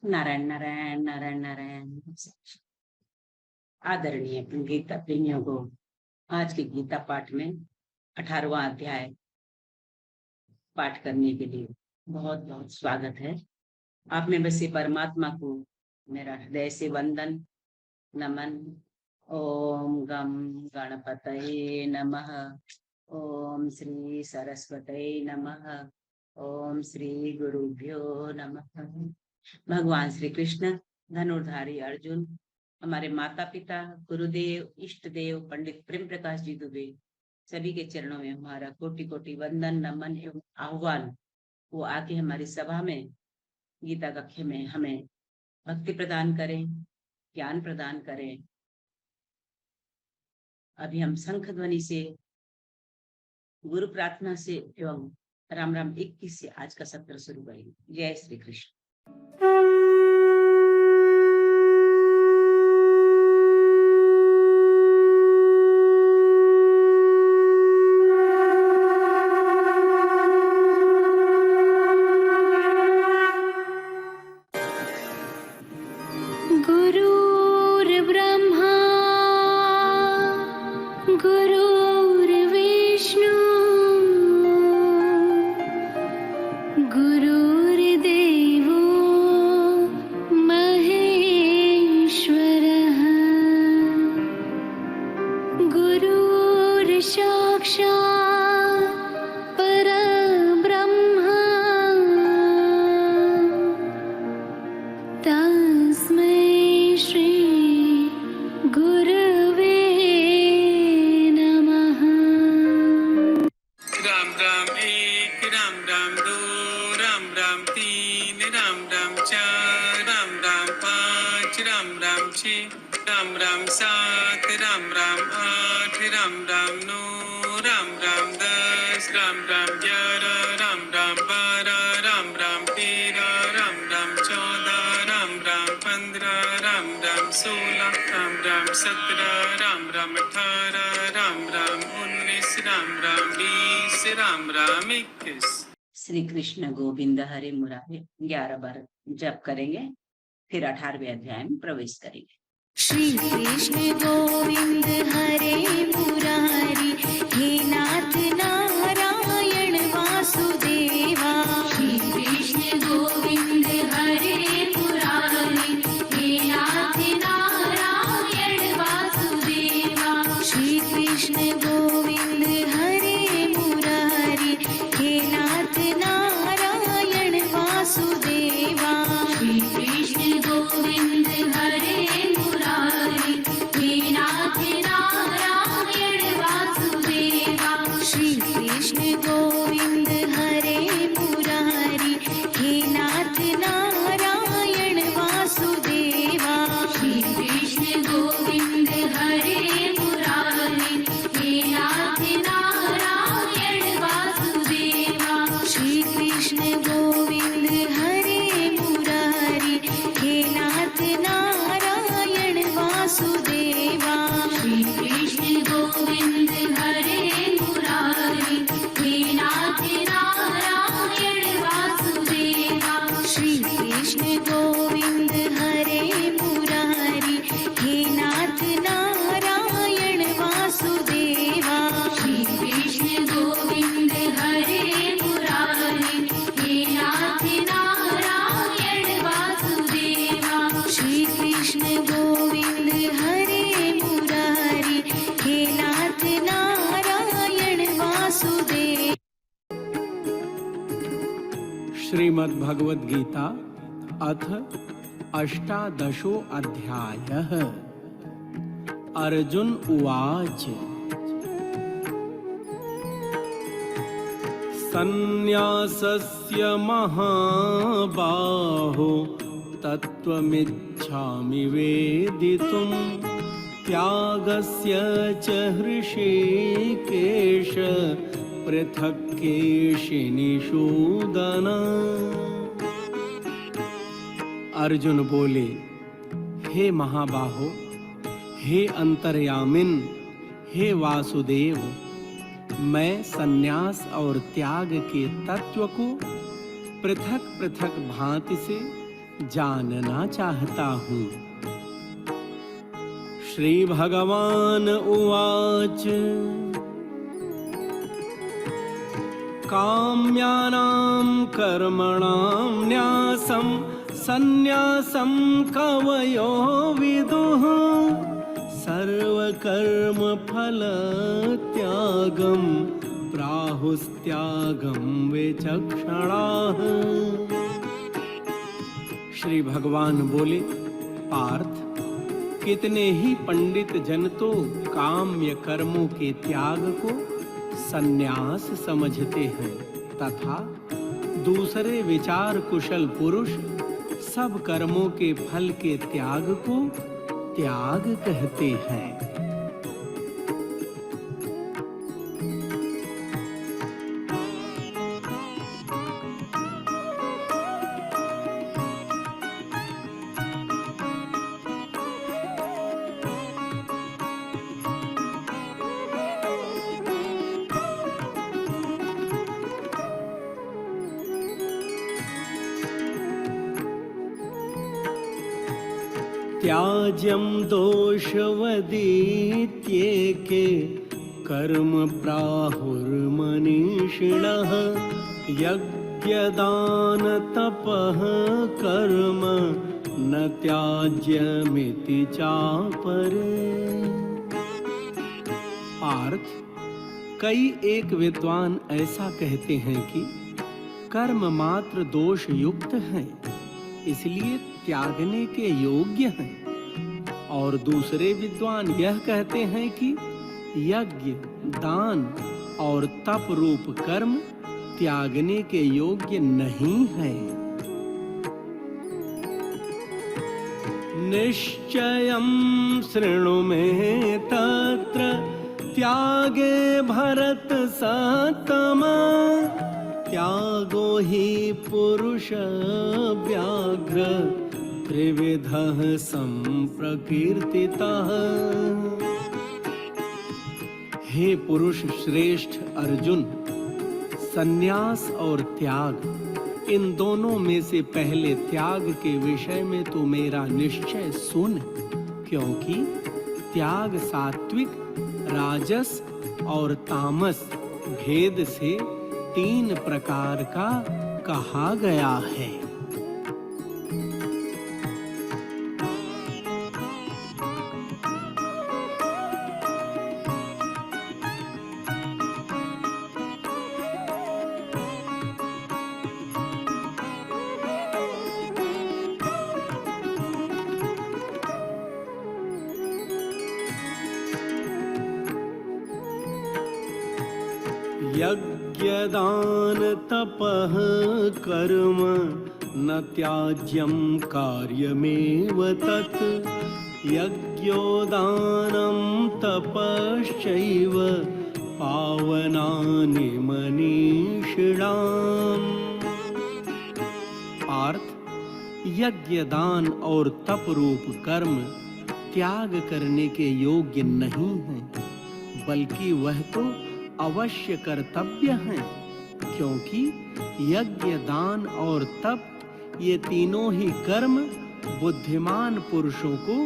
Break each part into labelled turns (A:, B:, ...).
A: नारायण नारायण नारायण नारायण। आदरणीय गीता प्रेमियों को आज के गीता पाठ में 18वां अध्याय पाठ करने के लिए बहुत बहुत स्वागत है। आप में बसे परमात्मा को मेरा हृदय से वंदन नमन। ओम गम गणपतये नमः। ओम श्री सरस्वतये नमः। ओम श्री गुरुभ्यो नमः। भगवान श्री कृष्ण, धनुर्धारी अर्जुन, हमारे माता पिता, गुरुदेव, इष्ट देव पंडित प्रेम प्रकाश जी दुबे, सभी के चरणों में हमारा कोटि कोटि वंदन नमन एवं आह्वान। वो आके हमारी सभा में गीता कक्ष में हमें भक्ति प्रदान करें, ज्ञान प्रदान करें। अभी हम शंख ध्वनि से, गुरु प्रार्थना से एवं राम राम 21 से आज का सत्र शुरू करेंगे। जय श्री कृष्ण।
B: राम राम 7, राम राम 8, राम राम 9, राम राम 10, राम राम 11, राम राम 12, राम राम 13, राम राम 14, राम राम 15, राम राम 16, राम राम 17, राम राम 18, राम राम 19, राम राम 20, राम राम 21।
A: श्री कृष्ण गोविंद हरे मुरारे 11 बार जप करेंगे, फिर 18वें अध्याय में प्रवेश करेंगे।
C: श्री कृष्ण गोविंद हरे मुरारी, हे नाथ नारायण वासुदेवा। श्री कृष्ण गोविंद हरे मुरारी, हे नाथ नारायण वासुदेवा। श्री कृष्ण गोविंद हरे मुरारी, हे नाथ नारायण वासुदेवा। श्री कृष्ण गोविंद हरे श्री कृष्ण गोविंद हरे मुरारी, हे नाथ नारायण वासुदेवा। श्री कृष्ण गोविंद हरे मुरारी, हे नाथ नारायण वासुदेवा। श्री कृष्ण गोविंद हरे मुरारी, हे नाथ नारायण वासुदेवा। श्री कृष्ण गोविंद हरे श्री कृष्ण गोविंद हरे मुरारी, हे नाथ नारायण वासुदेवा। श्री कृष्ण गोविंद हरे मुरारी, हे नाथ नारायण वासुदेवा। श्री कृष्ण गोविंद हरे मुरारी, हे नाथ नारायण वासुदेवा।
D: श्रीमद् भगवद गीता अथ 18 अध्यायः। अर्जुन उवाच सन्न्यासस्य महाबाहो तत्त्वमिच्छामि वेदितुं, त्यागस्य च हृषीकेश पृथक् केशिनिषूदन। अर्जुन बोले, हे महाबाहो, हे अंतर्यामिन, हे वासुदेव, मैं सन्यास और त्याग के तत्व को पृथक पृथक भांति से जानना चाहता हूँ। श्री भगवान उवाच काम्यानां कर्मणां न्यासं सन्न्यासं कवयो विदुः सर्वकर्म फल त्यागं प्राहुस्त्यागं विचक्षणाः। श्री भगवान बोले, पार्थ, कितने ही पंडित जन तो काम्य कर्मों के त्याग को सन्यास समझते हैं तथा दूसरे विचार कुशल पुरुष सब कर्मों के फल के त्याग को त्याग कहते हैं। त्याज्यं दोषवदित्येके कर्म प्राहुर्मनीषिणः यज्ञदान तपः कर्म न त्याज्यमिति चापरे। पार्थ, कई एक विद्वान ऐसा कहते हैं कि कर्म मात्र दोष युक्त हैं, इसलिए त्यागने के योग्य हैं, और दूसरे विद्वान यह कहते हैं कि यज्ञ, दान और तप रूप कर्म त्यागने के योग्य नहीं हैं। निश्चयं शृणु मे तत्र त्यागे भरत सत्तमा त्यागो हि पुरुष व्याघ्र त्रिविधः संप्रकीर्तितः। हे पुरुष श्रेष्ठ अर्जुन, सन्यास और त्याग, इन दोनों में से पहले त्याग के विषय में तो मेरा निश्चय सुन, क्योंकि त्याग सात्विक, राजस और तामस भेद से 3 प्रकार का कहा गया है। यज्ञदान तपः कर्म न त्याज्यं कार्यमेव तत् यज्ञोदानं तपश्चैव पावनानि मनीषिणाम्। पार्थ, यज्ञ, दान और तप रूप कर्म त्याग करने के योग्य नहीं हैं, बल्कि वह तो अवश्य कर्तव्य हैं, क्योंकि यज्ञ, दान और तप ये तीनों ही कर्म बुद्धिमान पुरुषों को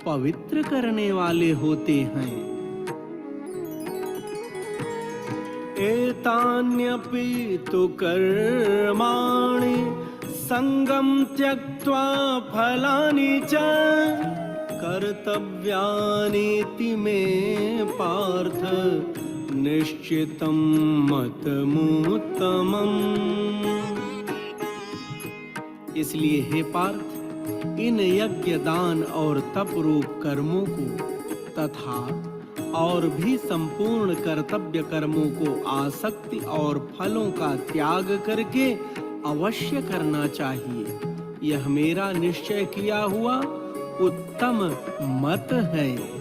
D: पवित्र करने वाले होते हैं। एतान्यपि तु कर्माणि संगं त्यक्त्वा फलानि च कर्तव्यानीति मे पार्थ निश्चितं मतमुत्तमम्। इसलिए हे पार्थ, इन यज्ञ, दान और तप रूप कर्मों को तथा और भी संपूर्ण कर्तव्य कर्मों को आसक्ति और फलों का त्याग करके अवश्य करना चाहिए। यह मेरा निश्चय किया हुआ उत्तम मत है।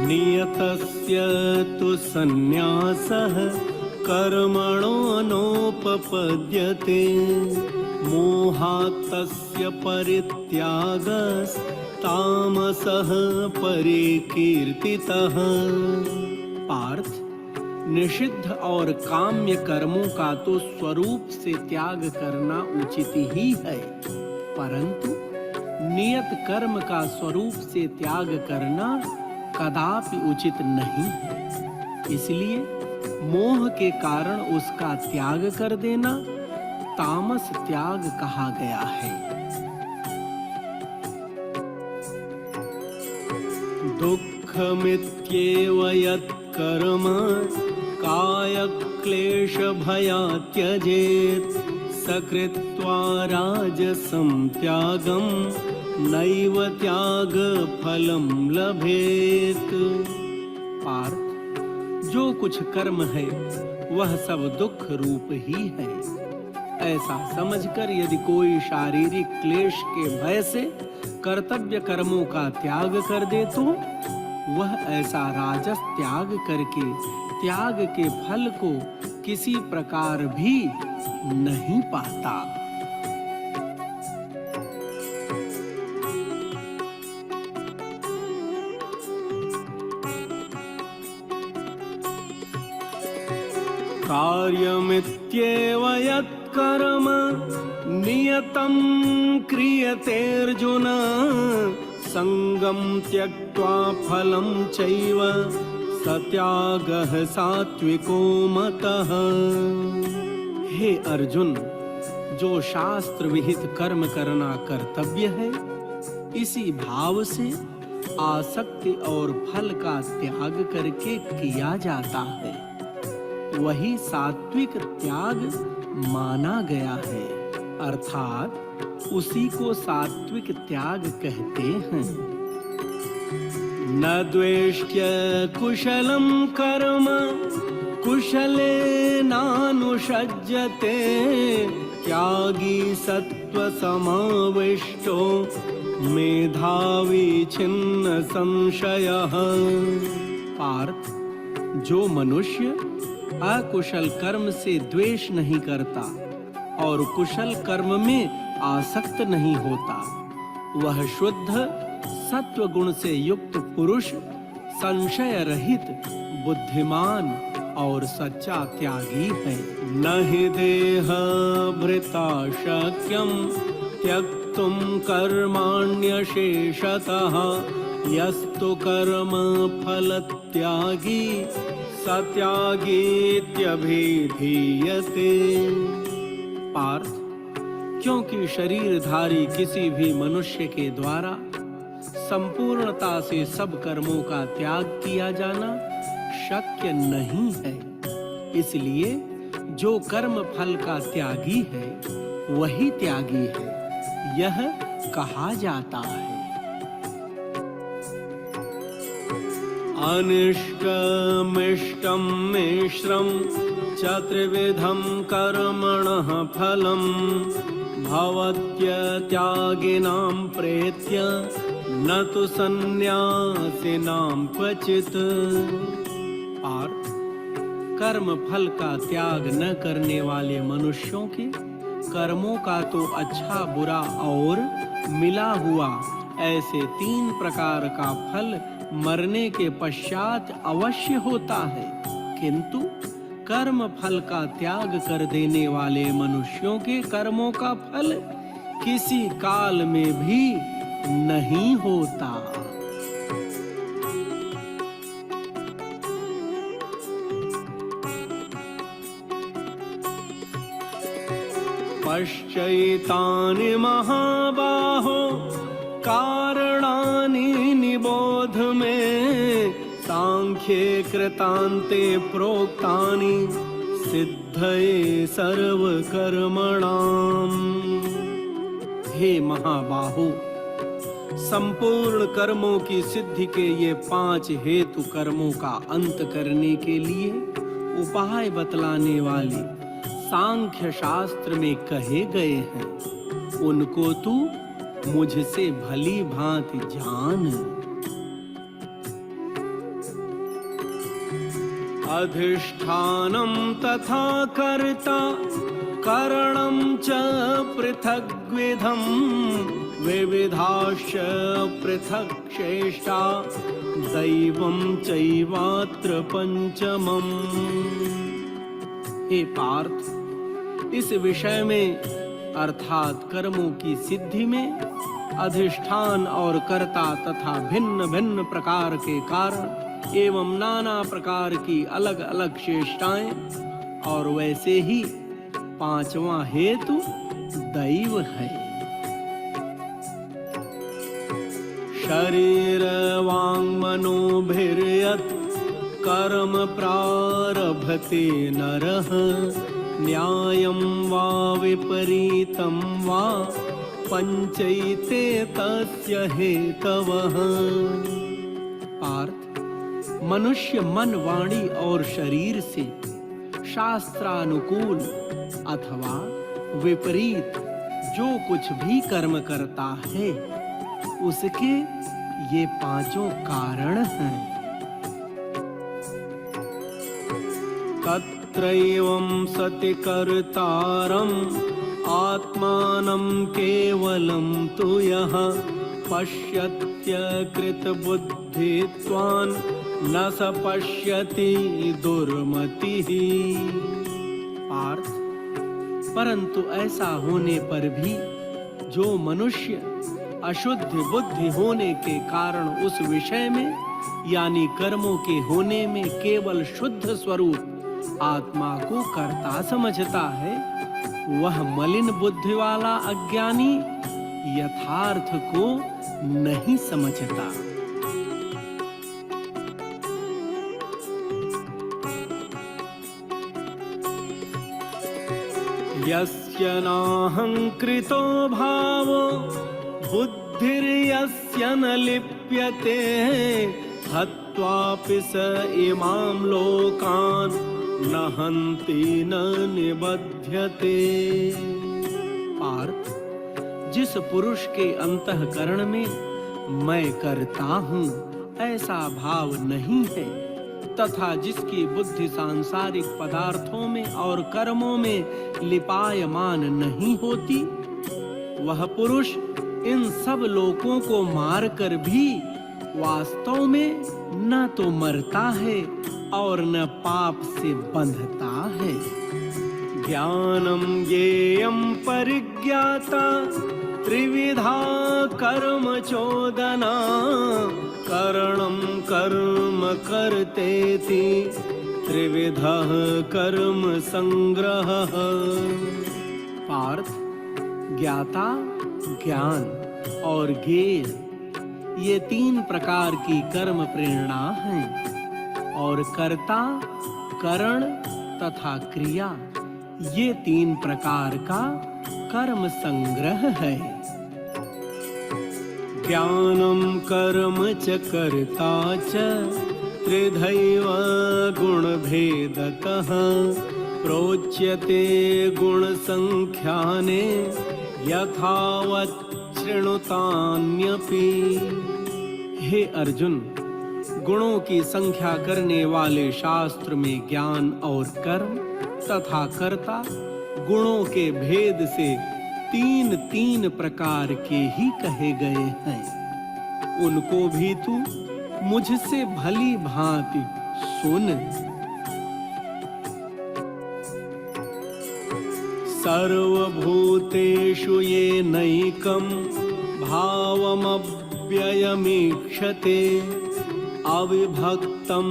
D: नियतस्य तु सन्न्यासः कर्मणो नोपपद्यते मोहात् तस्य परित्यागस्तामसः परिकीर्तितः। पार्थ, निषिद्ध और काम्य कर्मों का तो स्वरूप से त्याग करना उचित ही है, परंतु नियत कर्म का स्वरूप से त्याग करना कदापि उचित नहीं है। इसलिए मोह के कारण उसका त्याग कर देना तामस त्याग कहा गया है। दुःखमित्येव यत्कर्म कायक्लेश भयात् त्यजेत् सकृत्वा राजसं त्यागं नैव त्याग फलं लभेत। पार्थ, जो कुछ कर्म है वह सब दुख रूप ही है। ऐसा समझकर यदि कोई शारीरिक क्लेश के भय से कर्तव्य कर्मों का त्याग कर दे तो वह ऐसा राजस त्याग करके त्याग के फल को किसी प्रकार भी नहीं पाता। कार्यमित्येव यत्कर्म नियतं क्रियतेऽर्जुन संगं त्यक्त्वा फलं चैव सत्यागः सात्विको मतः। हे अर्जुन, जो शास्त्र विहित कर्म करना कर्तव्य है, इसी भाव से आसक्ति और फल का त्याग करके किया जाता है, वही सात्विक त्याग माना गया है, अर्थात उसी को सात्विक त्याग कहते हैं। न द्वेष्ट्य कुशलं कर्म कुशलेनानुषज्यते त्यागी सत्त्वसमाविष्टो मेधावी छिन्न संशयः। पार्थ, जो मनुष्य अकुशल कर्म से द्वेष नहीं करता और कुशल कर्म में आसक्त नहीं होता, वह शुद्ध सत्व गुण से युक्त पुरुष, संशय रहित, बुद्धिमान और सच्चा त्यागी है। न हि देह भृता शक्यं त्यक्तुं कर्माण्यशेषतः यस्तु कर्म फल त्यागी सत्यागीत्यभिधीयते। पार्थ, क्योंकि शरीरधारी किसी भी मनुष्य के द्वारा संपूर्णता से सब कर्मों का त्याग किया जाना शक्य नहीं है, इसलिए जो कर्म फल का त्यागी है वही त्यागी है, यह कहा जाता है। अनिष्टमिष्टं मिश्रं च त्रिविधं कर्मणः फलं भवत्यत्यागिनां प्रेत्य न तु सन्न्यासिनां क्वचित्। पार्थ, कर्म फल का त्याग न करने वाले मनुष्यों के कर्मों का तो अच्छा बुरा और मिला हुआ ऐसे 3 प्रकार का फल मरने के पश्चात अवश्य होता है, किंतु कर्म फल का त्याग कर देने वाले मनुष्यों के कर्मों का फल किसी काल में भी नहीं होता। पश्चैतानि महाबाहो कारणानि निबोध में सांख्ये कृतान्ते प्रोक्तानि सिद्धये सर्वकर्मणाम्। हे महाबाहो, संपूर्ण कर्मों की सिद्धि के ये 5 हेतु कर्मों का अंत करने के लिए उपाय बतलाने वाले सांख्य शास्त्र में कहे गए हैं, उनको तू मुझसे भली भांति जान। अधिष्ठानं तथा कर्ता करणं च पृथग्विधं विविधाश्च पृथक् चेष्टा दैवं चैवात्र पंचमम्। हे पार्थ, इस विषय में अर्थात कर्मों की सिद्धि में अधिष्ठान और कर्ता तथा भिन्न भिन्न प्रकार के कारण एवं नाना प्रकार की अलग अलग चेष्टाएं और वैसे ही पांचवा हेतु दैव है। शरीर वांग मनोभिर्यत् कर्म प्रारभते नरः न्यायं वा विपरीतं वा पंचैते तस्य हेतवः। पार्थ, मनुष्य मन, वाणी और शरीर से शास्त्रानुकूल अथवा विपरीत जो कुछ भी कर्म करता है उसके ये पांचों कारण हैं। तत्रैवं सति कर्तारम् आत्मानं केवलं तु यः पश्यत्य कृतबुद्धित्वान् न स पश्यति दुर्मतिः। पार्थ, परंतु ऐसा होने पर भी जो मनुष्य अशुद्ध बुद्धि होने के कारण उस विषय में यानी कर्मों के होने में केवल शुद्ध स्वरूप आत्मा को कर्ता समझता है, वह मलिन बुद्धि वाला अज्ञानी यथार्थ को नहीं समझता। यस्य नाहंकृतो भावो बुद्धिर्यस्य न लिप्यते हत्वापि स इमां लोकान् न हन्ति न निबध्यते। पार्थ, जिस पुरुष के अंतःकरण में मैं करता हूँ ऐसा भाव नहीं है तथा जिसकी बुद्धि सांसारिक पदार्थों में और कर्मों में लिपायमान नहीं होती, वह पुरुष इन सब लोकों को मारकर भी वास्तव में न तो मरता है और न पाप से बंधता है। ज्ञानम ज्ञेयं परिज्ञाता त्रिविधा कर्म चोदना करणं कर्म कर्तेति त्रिविधः कर्म संग्रहः। पार्थ, ज्ञाता, ज्ञान और ज्ञेय ये तीन प्रकार की कर्म प्रेरणा हैं और कर्ता, करण तथा क्रिया ये तीन प्रकार का कर्म संग्रह है। ज्ञानम कर्म च कर्ता च त्रिधैव गुण भेदतः प्रोच्यते गुण संख्याने यथावत् शृणुतान्यपि। हे अर्जुन, गुणों की संख्या करने वाले शास्त्र में ज्ञान और कर्म तथा कर्ता गुणों के भेद से तीन तीन प्रकार के ही कहे गए हैं। उनको भी तू मुझसे भली भांति सुन। सर्वभूतेषु येनैकं भावमव्ययमीक्षते अविभक्तं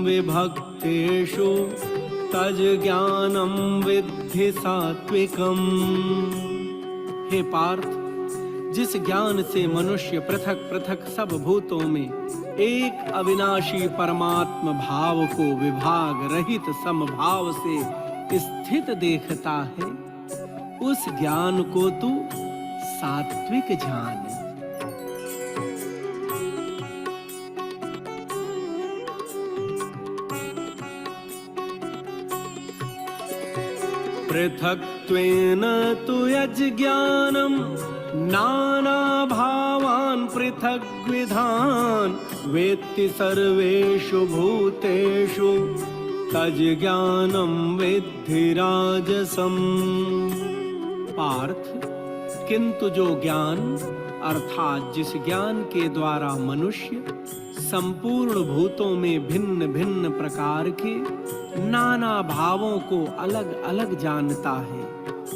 D: विभक्तेषु तज्ज्ञानं विद्धि सात्विकम्। हे पार्थ, जिस ज्ञान से मनुष्य पृथक पृथक सब भूतों में एक अविनाशी परमात्मा भाव को विभाग रहित समभाव से स्थित देखता है, उस ज्ञान को तू सात्विक जान। पृथक्त्वेन तु यज्ज्ञानं नाना भावान् पृथग्विधान् वेत्ति सर्वेषु भूतेषु तज ज्ञानम विद्धि राजसम। पार्थ, किंतु जो ज्ञान अर्थात जिस ज्ञान के द्वारा मनुष्य संपूर्ण भूतों में भिन्न भिन्न प्रकार के नाना भावों को अलग अलग जानता है,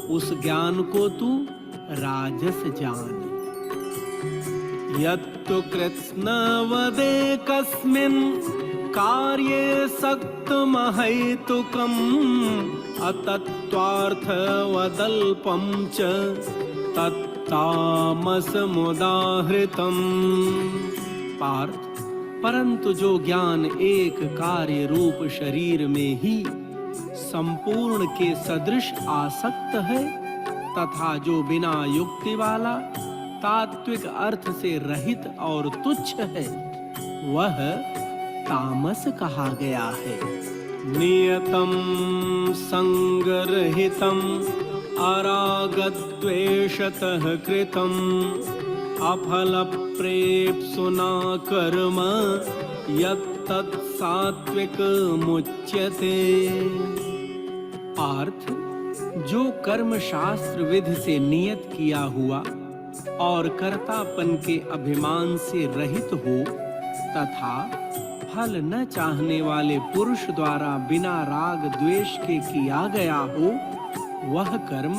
D: उस ज्ञान को तू राजस जान। यत्तु कृत्स्न वदे कस्मिन् कार्ये सक्तमहैतुकम् अतत्त्वार्थ वदल्पं च तत्तामसमुदाहृतम्। पार्थ, परंतु जो ज्ञान एक कार्य रूप शरीर में ही संपूर्ण के सदृश आसक्त है तथा जो बिना युक्ति वाला तात्विक अर्थ से रहित और तुच्छ है, वह तामस कहा गया है। नियतम संगरहितम अरागद्वेषतः कृतम अफल प्रेप्सुना कर्म यत्तत् सात्विक मुच्यते। पार्थ, जो कर्म शास्त्र विधि से नियत किया हुआ और कर्तापन के अभिमान से रहित हो तथा फल न चाहने वाले पुरुष द्वारा बिना राग द्वेष के किया गया हो, वह कर्म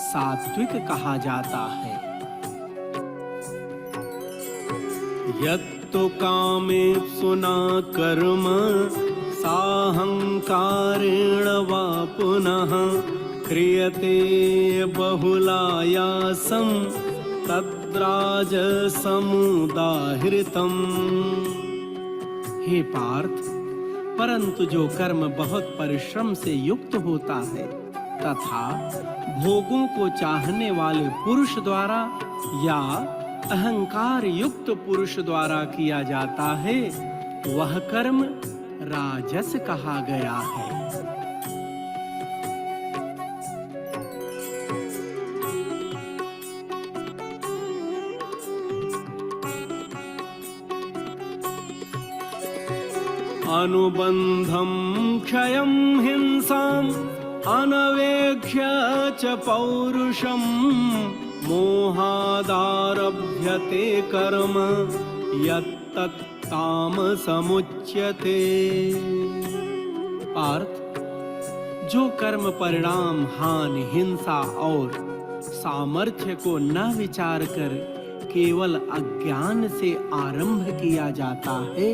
D: सात्विक कहा जाता है। यत्तु कामेप्सुना कर्म साहंकारेण वा पुनः क्रियते बहुलायासं तद्राजसमुदाहृतम्। हे पार्थ, परंतु जो कर्म बहुत परिश्रम से युक्त होता है तथा भोगों को चाहने वाले पुरुष द्वारा या अहंकार युक्त पुरुष द्वारा किया जाता है, वह कर्म राजस कहा गया है। अनुबंधं क्षयं हिंसाम् अनवेक्ष्य च पौरुषं मोहादारभ्यते कर्म यत्तत् तामसमुच्यते। पार्थ, जो कर्म परिणाम हानि हिंसा और सामर्थ्य को न विचार कर केवल अज्ञान से आरंभ किया जाता है,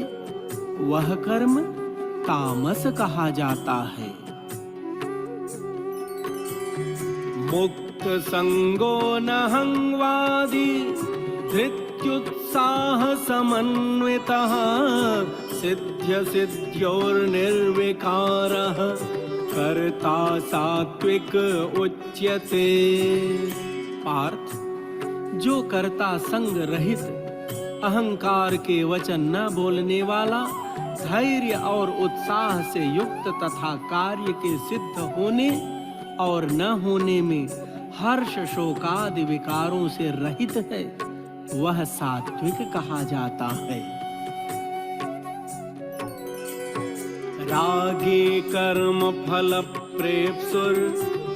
D: वह कर्म तामस कहा जाता है। मुक्त संगो नहंवादी धृत्युत्साह समन्वितः सिद्ध्य सिद्ध्योर्निर्विकारः कर्ता सात्विक उच्यते। पार्थ, जो कर्ता संग रहित अहंकार के वचन न बोलने वाला धैर्य और उत्साह से युक्त तथा कार्य के सिद्ध होने और न होने में हर्ष शोकादि विकारों से रहित है, वह सात्विक कहा जाता है। रागे कर्म फल प्रेप्सुर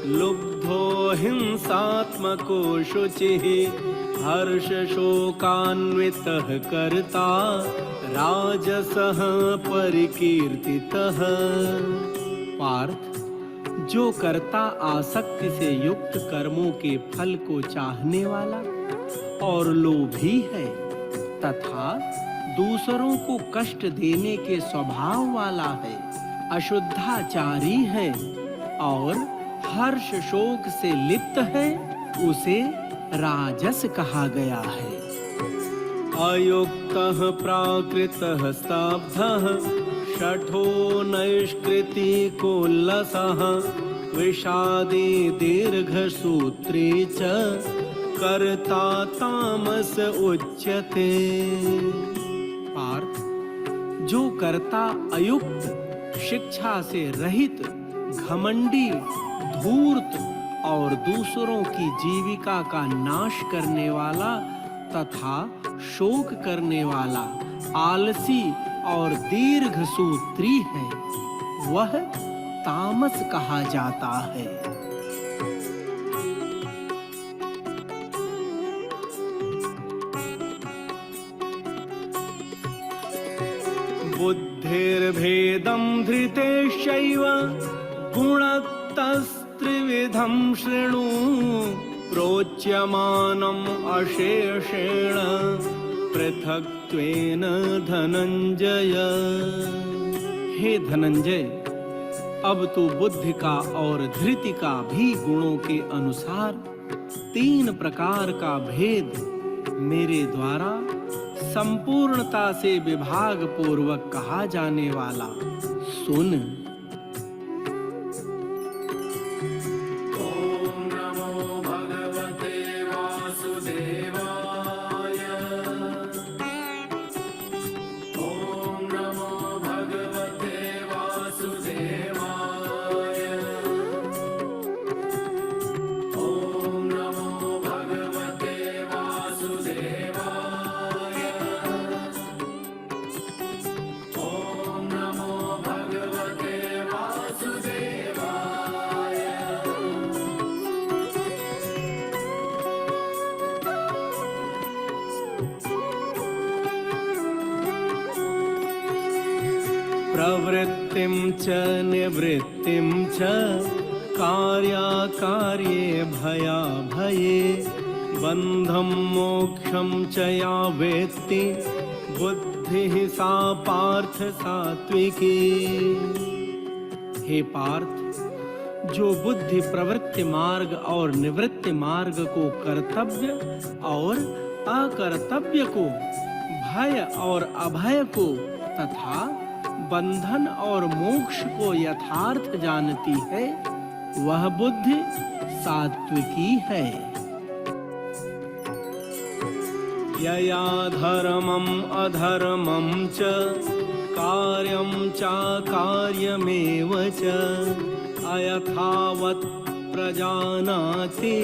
D: लुब्धो हिंसात्मको शुचिः हर्ष शोकान्वितः कर्ता राजसः परिकीर्तितः। पार्थ, जो कर्ता आसक्ति से युक्त कर्मों के फल को चाहने वाला और लोभी है तथा दूसरों को कष्ट देने के स्वभाव वाला है, अशुद्धाचारी है और हर्ष शोक से लिप्त है, उसे राजस कहा गया है। अयुक्तः प्राकृतः स्तब्धः शठो नैष्कृतिकोल्लसः विषादी दीर्घसूत्री च कर्ता तामस उच्यते। पार्थ, जो कर्ता अयुक्त, शिक्षा से रहित, घमंडी, धूर्त और दूसरों की जीविका का नाश करने वाला तथा शोक करने वाला, आलसी और दीर्घ सूत्री है, वह तामस कहा जाता है। बुद्धिर्भेदं धृतेश्चैव गुणतस्त्रिविधं शृणु प्रोच्यमानम् अशेषेण पृथक्त्वेन धनंजय। हे धनंजय, अब तू बुद्धि का और धृति का भी गुणों के अनुसार 3 प्रकार का भेद मेरे द्वारा संपूर्णता से विभाग पूर्वक कहा जाने वाला सुन।
B: ओम नमो भगवते वासुदेवाय। ओम नमो भगवते वासुदेवाय। ओम नमो भगवते वासुदेवाय। ओम नमो भगवते वासुदेवाय।
D: प्रवृत्तिं च निवृत्तिं च कार्याकार्ये भयाभये बन्धं मोक्षं च या वेत्ति बुद्धिः सा पार्थ सात्विकी। हे पार्थ, जो बुद्धि प्रवृत्ति मार्ग और निवृत्ति मार्ग को कर्तव्य और अकर्तव्य को, भय और अभय को तथा बंधन और मोक्ष को यथार्थ जानती है, वह बुद्धि सात्विकी है। यया धर्मम् अधर्मं च कार्यं चाकार्यमेव च अयथावत् प्रजानाति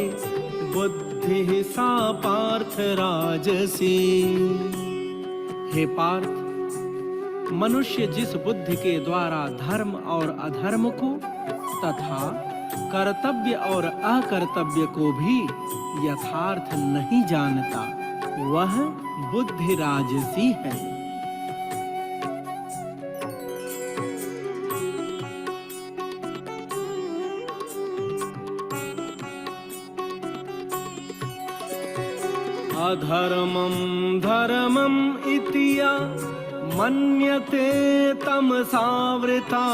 D: बुद्धिः सा पार्थ राजसी। हे पार्थ, मनुष्य जिस बुद्धि के द्वारा धर्म और अधर्म को तथा कर्तव्य और अकर्तव्य को भी यथार्थ नहीं जानता, वह बुद्धि राजसी है। अधर्मं धर्मम् इति या मन्यते तमसावृता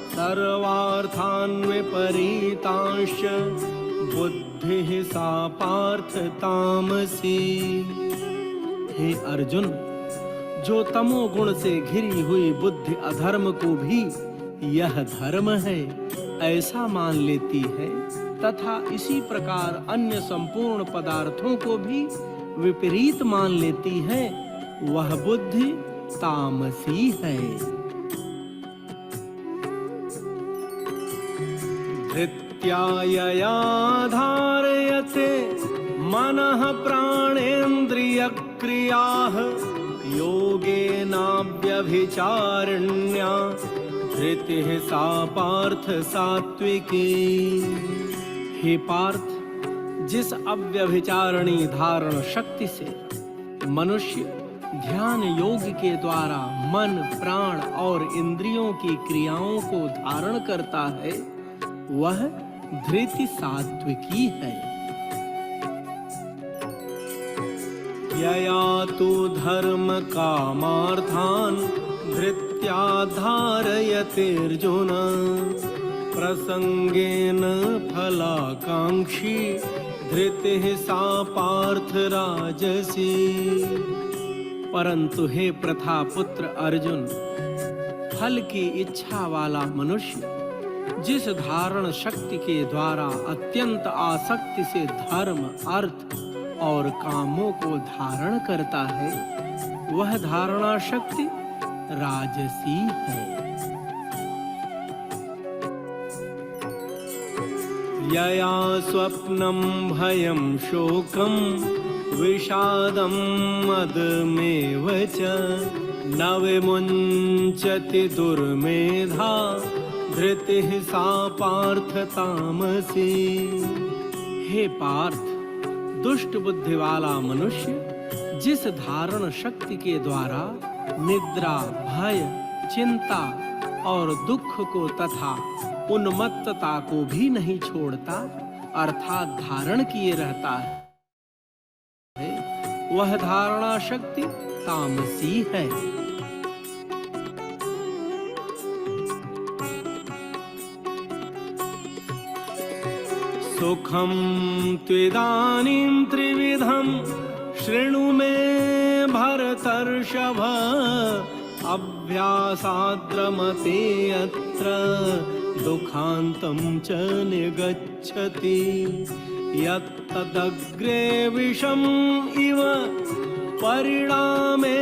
D: सर्वार्थान् विपरीतांश्च बुद्धिः सा पार्थ तामसी। हे अर्जुन, जो तमोगुण से घिरी हुई बुद्धि अधर्म को भी यह धर्म है ऐसा मान लेती है तथा इसी प्रकार अन्य संपूर्ण पदार्थों को भी विपरीत मान लेती है, वह बुद्धि तामसी है। धृत्या यया धारयते मनः प्राणेन्द्रियक्रियाः योगेनाव्यभिचारिण्या धृतिः सा पार्थ सात्विकी। हे पार्थ, जिस अव्यभिचारिणी धारण शक्ति से मनुष्य ध्यान योग के द्वारा मन, प्राण और इंद्रियों की क्रियाओं को धारण करता है, वह धृति सात्विकी है। यया तु धर्म कामार्थान् धृत्या धारयते अर्जुन प्रसंगेन फलाकांक्षी धृतिः सा पार्थ राजसी। परंतु हे प्रथा पुत्र अर्जुन, फल की इच्छा वाला मनुष्य जिस धारण शक्ति के द्वारा अत्यंत आसक्ति से धर्म, अर्थ और कामों को धारण करता है, वह धारणा शक्ति राजसी है। यया स्वप्नं भयं शोकं विषादं मदमेव च न विमुञ्चति दुर्मेधा धृतिः सा पार्थ तामसी। हे पार्थ, दुष्ट बुद्धि वाला मनुष्य जिस धारण शक्ति के द्वारा निद्रा, भय, चिंता और दुख को तथा उन्मत्तता को भी नहीं छोड़ता अर्थात धारण किए रहता है, वह धारणा शक्ति तामसी है। सुखम त्विदानीं त्रिविधं शृणु मे भरतर्षभ अभ्यासाद्रमते अत्र दुःखान्तं च निगच्छति यत्तदग्रे विषम् इव परिणामे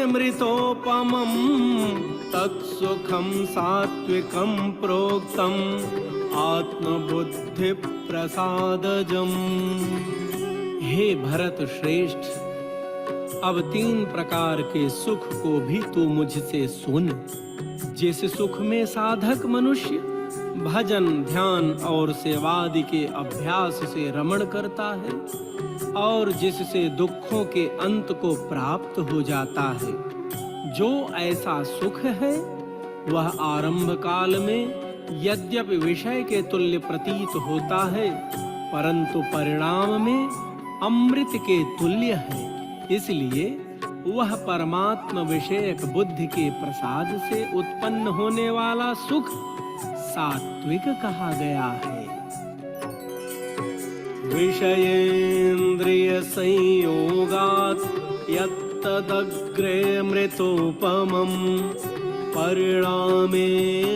D: मृतोपमं तत्सुखं सात्विकं प्रोक्तम् आत्मबुद्धि प्रसादजम्। हे भरत श्रेष्ठ, अब 3 प्रकार के सुख को भी तू मुझसे सुन। जिस सुख में साधक मनुष्य भजन, ध्यान और सेवादि के अभ्यास से रमण करता है और जिससे दुखों के अंत को प्राप्त हो जाता है, जो ऐसा सुख है वह आरंभ काल में यद्यपि विषय के तुल्य प्रतीत होता है परंतु परिणाम में अमृत के तुल्य है। इसलिए वह परमात्मा विषयक बुद्धि के प्रसाद से उत्पन्न होने वाला सुख सात्विक कहा गया है। विषयेन्द्रिय संयोगात् यत्तदग्रे मृतोपमं परिणामे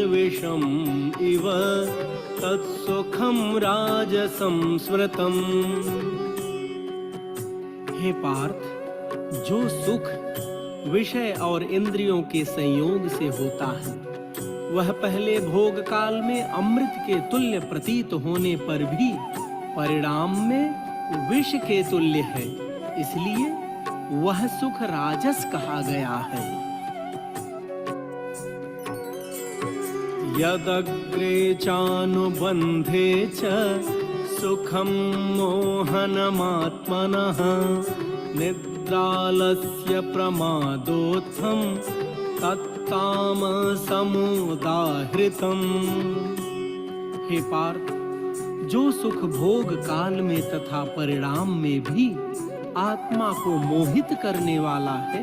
D: विषम इव तत्सुखम राजसं स्मृतम्। हे पार्थ, जो सुख विषय और इंद्रियों के संयोग से होता है वह पहले भोग काल में अमृत के तुल्य प्रतीत होने पर भी परिणाम में विष के तुल्य है, इसलिए वह सुख राजस कहा गया है। यदग्रे चानुबंधे च सुखं मोहनमात्मनः निद्रालस्य प्रमादोत्थं तत्तामसमुदाहृतम्। हे पार्थ, जो सुख भोग काल में तथा परिणाम में भी आत्मा को मोहित करने वाला है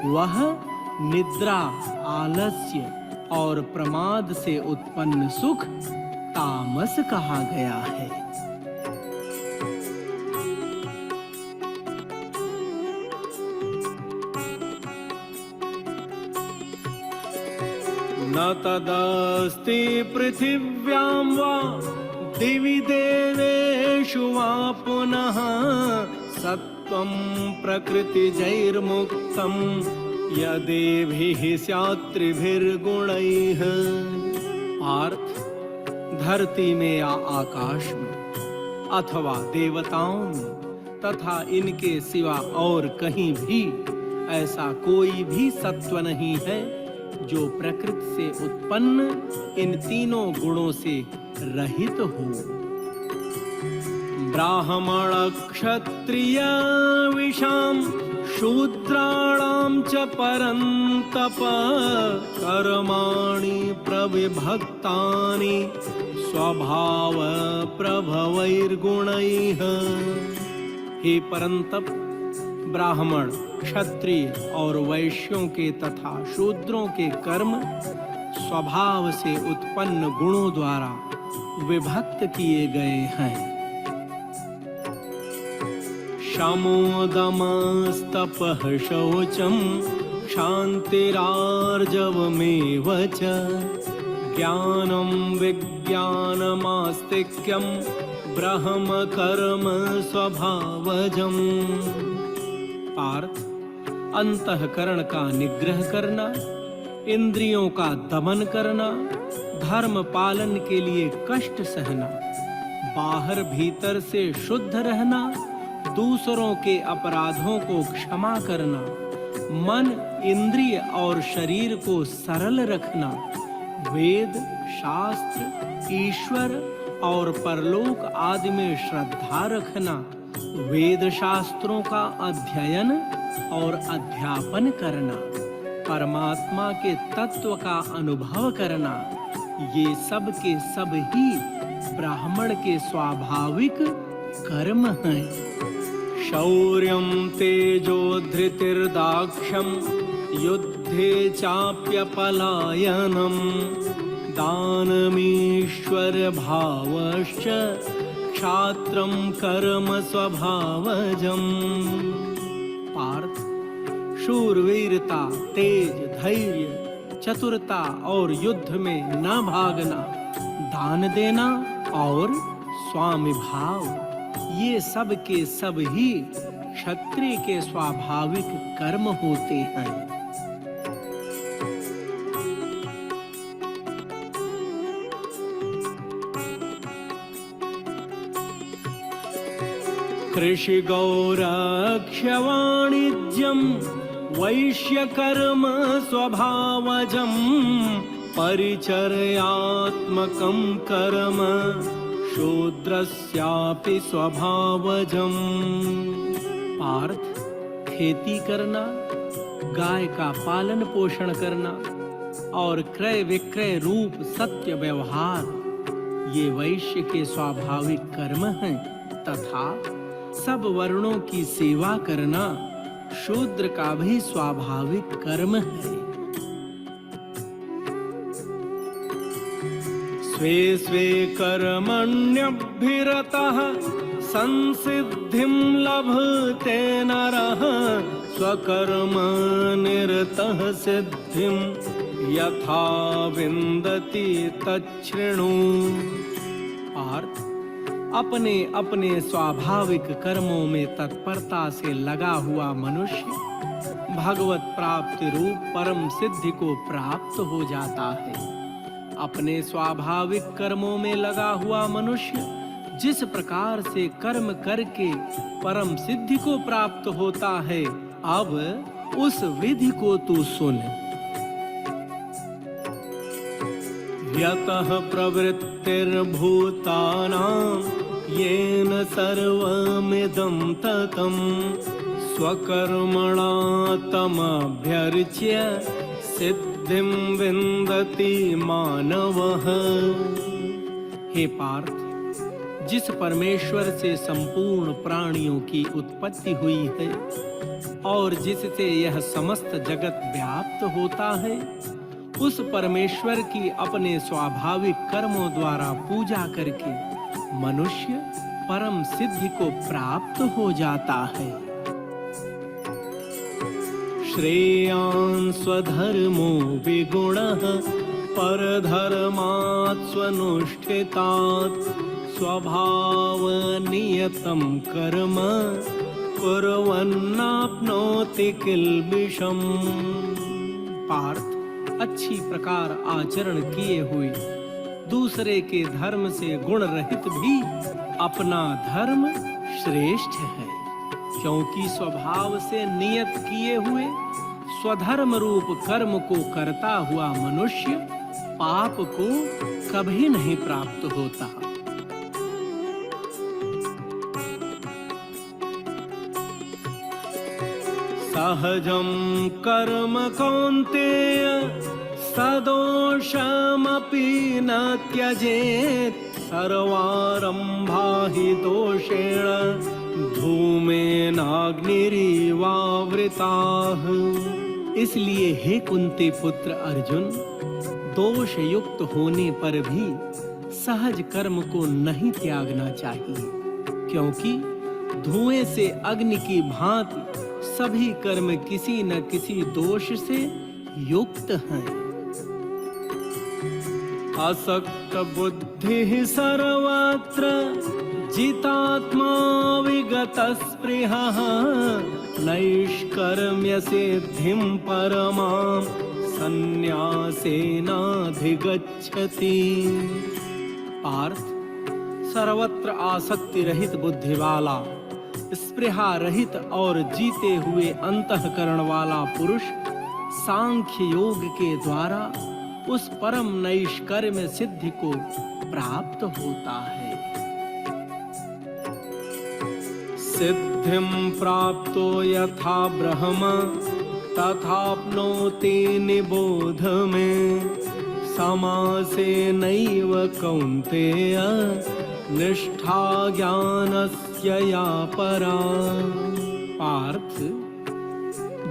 D: वह निद्रा, आलस्य और प्रमाद से उत्पन्न सुख तामस कहा गया है। न तदस्ति पृथिव्यां वा दिवि देवेषु वा पुनः सत्त्वं प्रकृतिजैर्मुक्तं यदेभिः स्यात् त्रिभिर्गुणैः। पार्थ, धरती में या आकाश में अथवा देवताओं में तथा इनके सिवा और कहीं भी ऐसा कोई भी सत्व नहीं है जो प्रकृति से उत्पन्न इन तीनों गुणों से रहित हो। ब्राह्मण क्षत्रिय विषाम शूद्राणां च परन्तप कर्माणि प्रविभक्तानि स्वभाव प्रभवैर्गुणैः। हे परंतप, ब्राह्मण, क्षत्रिय और वैश्यों के तथा शूद्रों के कर्म स्वभाव से उत्पन्न गुणों द्वारा विभक्त किए गए हैं। शमोदमस्तपः शौचम क्षान्तिरार्जवमेव च ज्ञानं विज्ञानमास्तिक्यं ब्रह्म कर्म स्वभावजम्। पार्थ, अंतःकरण का निग्रह करना, इंद्रियों का दमन करना, धर्म पालन के लिए कष्ट सहना, बाहर भीतर से शुद्ध रहना, दूसरों के अपराधों को क्षमा करना, मन, इंद्रिय और शरीर को सरल रखना, वेद, शास्त्र, ईश्वर और परलोक आदि में श्रद्धा रखना, वेद शास्त्रों का अध्ययन और अध्यापन करना, परमात्मा के तत्व का अनुभव करना, ये सब के सब ही ब्राह्मण के स्वाभाविक कर्म हैं। शौर्यं तेजो धृतिर्दाक्ष्यं युद्धे चाप्यपलायनं दानमीश्वर भावश्च क्षात्रं कर्म स्वभावजम्। पार्थ, शूरवीरता, तेज, धैर्य, चतुरता और युद्ध में न भागना, दान देना और स्वामी भाव, ये सब के सब ही क्षत्रिय के स्वाभाविक कर्म होते हैं। कृषि गौरक्ष्य वाणिज्यं वैश्यकर्म स्वभावजं परिचर्यात्मकं कर्म शूद्रस्यापि स्वभावजम्। पार्थ, खेती करना, गाय का पालन पोषण करना और क्रय विक्रय रूप सत्य व्यवहार, ये वैश्य के स्वाभाविक कर्म हैं तथा सब वर्णों की सेवा करना शूद्र का भी स्वाभाविक कर्म है। स्वे स्वे कर्मण्यभिरतः संसिद्धिं लभते नरः स्वकर्म निरतः सिद्धिं यथा विन्दति तच्छृणु। पार्थ, अपने अपने स्वाभाविक कर्मों में तत्परता से लगा हुआ मनुष्य भगवत प्राप्ति रूप परम सिद्धि को प्राप्त हो जाता है। अपने स्वाभाविक कर्मों में लगा हुआ मनुष्य जिस प्रकार से कर्म करके परम सिद्धि को प्राप्त होता है, अब उस विधि को तू सुन। यतः प्रवृत्तिर्भूतानां येन सर्वमिदं ततं स्वकर्मणा तमभ्यर्च्य सिद्धिं विन्दति मानवः। हे पार्थ, जिस परमेश्वर से संपूर्ण प्राणियों की उत्पत्ति हुई है और जिससे यह समस्त जगत व्याप्त होता है, उस परमेश्वर की अपने स्वाभाविक कर्मों द्वारा पूजा करके मनुष्य परम सिद्धि को प्राप्त हो जाता है। श्रेयान् स्वधर्मो विगुणः परधर्मात् स्वनुष्ठितात् स्वभावनियतं कर्म कुर्वन्नाप्नोति किल्बिषम्। पार्थ, अच्छी प्रकार आचरण किए हुए दूसरे के धर्म से गुण रहित भी अपना धर्म श्रेष्ठ है, क्योंकि स्वभाव से नियत किए हुए स्वधर्म रूप कर्म को करता हुआ मनुष्य पाप को कभी नहीं प्राप्त होता। सहजं कर्म कौन्तेय सदोषमपि न त्यजेत् सर्वारम्भा हि दोषेण धूमेनाग्निरिवावृताः। इसलिए हे कुंती पुत्र अर्जुन, दोष युक्त होने पर भी सहज कर्म को नहीं त्यागना चाहिए, क्योंकि धुएं से अग्नि की भांति सभी कर्म किसी न किसी दोष से युक्त हैं। असक्त बुद्धि सर्वत्र जितात्मा विगत स्पृहः नैष्कर्म्य सिद्धिं परमां संन्यासेनाधिगच्छति। पार्थ, सर्वत्र आसक्ति रहित बुद्धि वाला स्पृहा रहित और जीते हुए अंतःकरण वाला पुरुष सांख्य योग के द्वारा उस परम नैष्कर्म्य सिद्धि को प्राप्त होता है। सिद्धिं प्राप्तो यथा ब्रह्म तथाप्नोति निबोध मे समासेनैव कौन्तेय निष्ठा ज्ञानस्य या परा। पार्थ,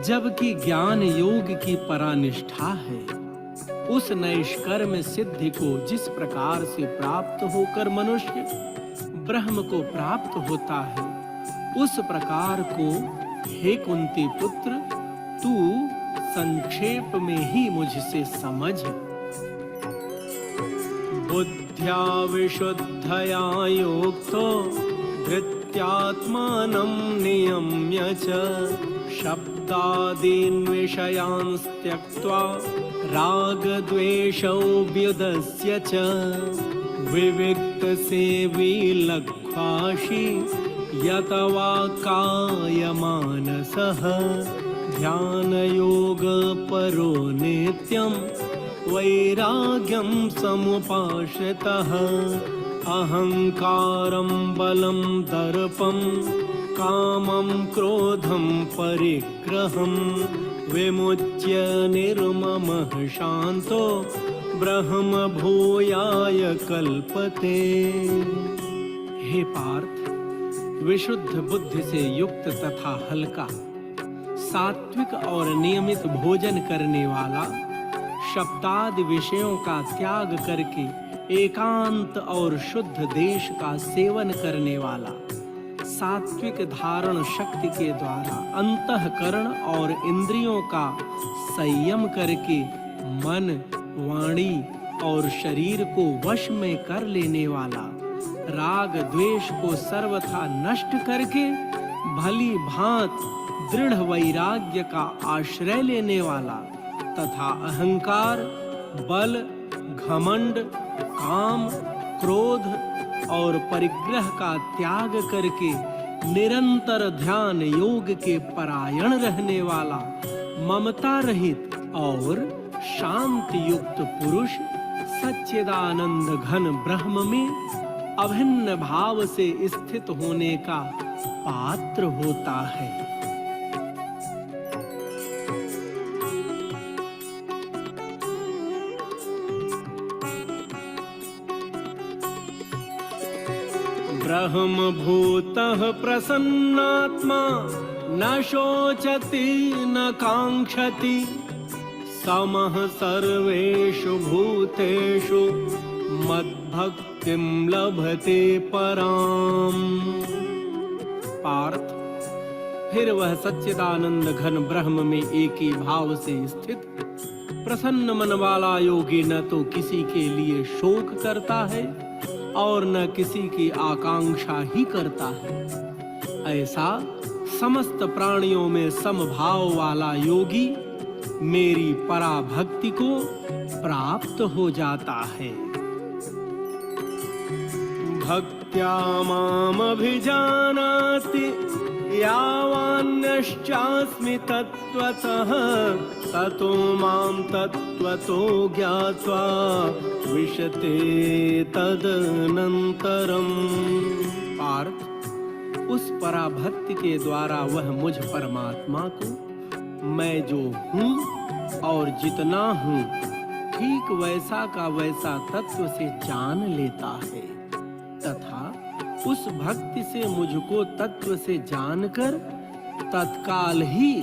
D: जबकि ज्ञान योग की परानिष्ठा है, उस नैष्कर्म्य सिद्धि को जिस प्रकार से प्राप्त होकर मनुष्य ब्रह्म को प्राप्त होता है, उस प्रकार को हे कुंती पुत्र तू संक्षेप में ही मुझसे समझ। बुद्ध्या विशुद्धया युक्तो धृत्यात्मानं नियम्य च शब्दादीन् विषयान् त्यक्त्वा रागद्वेषौ व्युदस्य च विविक्त सेवी लक्ष्वाशी यतवा कायमानसः ध्यानयोग परो नित्यं वैराग्यं समुपाश्रितः अहंकारं बलं दर्पं कामं क्रोधं परिग्रहं विमुच्य निर्ममः शांतो ब्रह्म भूयाय कल्पते। हे पार्थ, विशुद्ध बुद्धि से युक्त तथा हल्का, सात्विक और नियमित भोजन करने वाला, शब्दादि विषयों का त्याग करके एकांत और शुद्ध देश का सेवन करने वाला, सात्विक धारण शक्ति के द्वारा अंतःकरण और इंद्रियों का संयम करके मन, वाणी और शरीर को वश में कर लेने वाला, राग द्वेष को सर्वथा नष्ट करके भली भांत दृढ़ वैराग्य का आश्रय लेने वाला तथा अहंकार, बल, घमंड, काम, क्रोध और परिग्रह का त्याग करके निरंतर ध्यान योग के परायण रहने वाला, ममता रहित और शांति युक्त पुरुष सच्चिदानंद घन ब्रह्म में अभिन्न भाव से स्थित होने का पात्र होता है। ब्रह्म भूतः प्रसन्नात्मा न शोचति न कांक्षति समः सर्वेषु भूतेषु मद्भक्तिं लभते पराम। पार्थ, फिर वह सच्चिदानंद घन ब्रह्म में एक ही भाव से स्थित प्रसन्न मन वाला योगी न तो किसी के लिए शोक करता है और न किसी की आकांक्षा ही करता है। ऐसा समस्त प्राणियों में समभाव वाला योगी मेरी पराभक्ति को प्राप्त हो जाता है। भक्त्या माम अभिजानाति यावान्यश्चास्मि तत्त्वतः ततो मां तत्त्वतो ज्ञात्वा विशते तदनन्तरम्। पार्थ, उस पराभक्ति के द्वारा वह मुझ परमात्मा को मैं जो हूँ और जितना हूँ ठीक वैसा का वैसा तत्व से जान लेता है तथा उस भक्ति से मुझको तत्व से जानकर तत्काल ही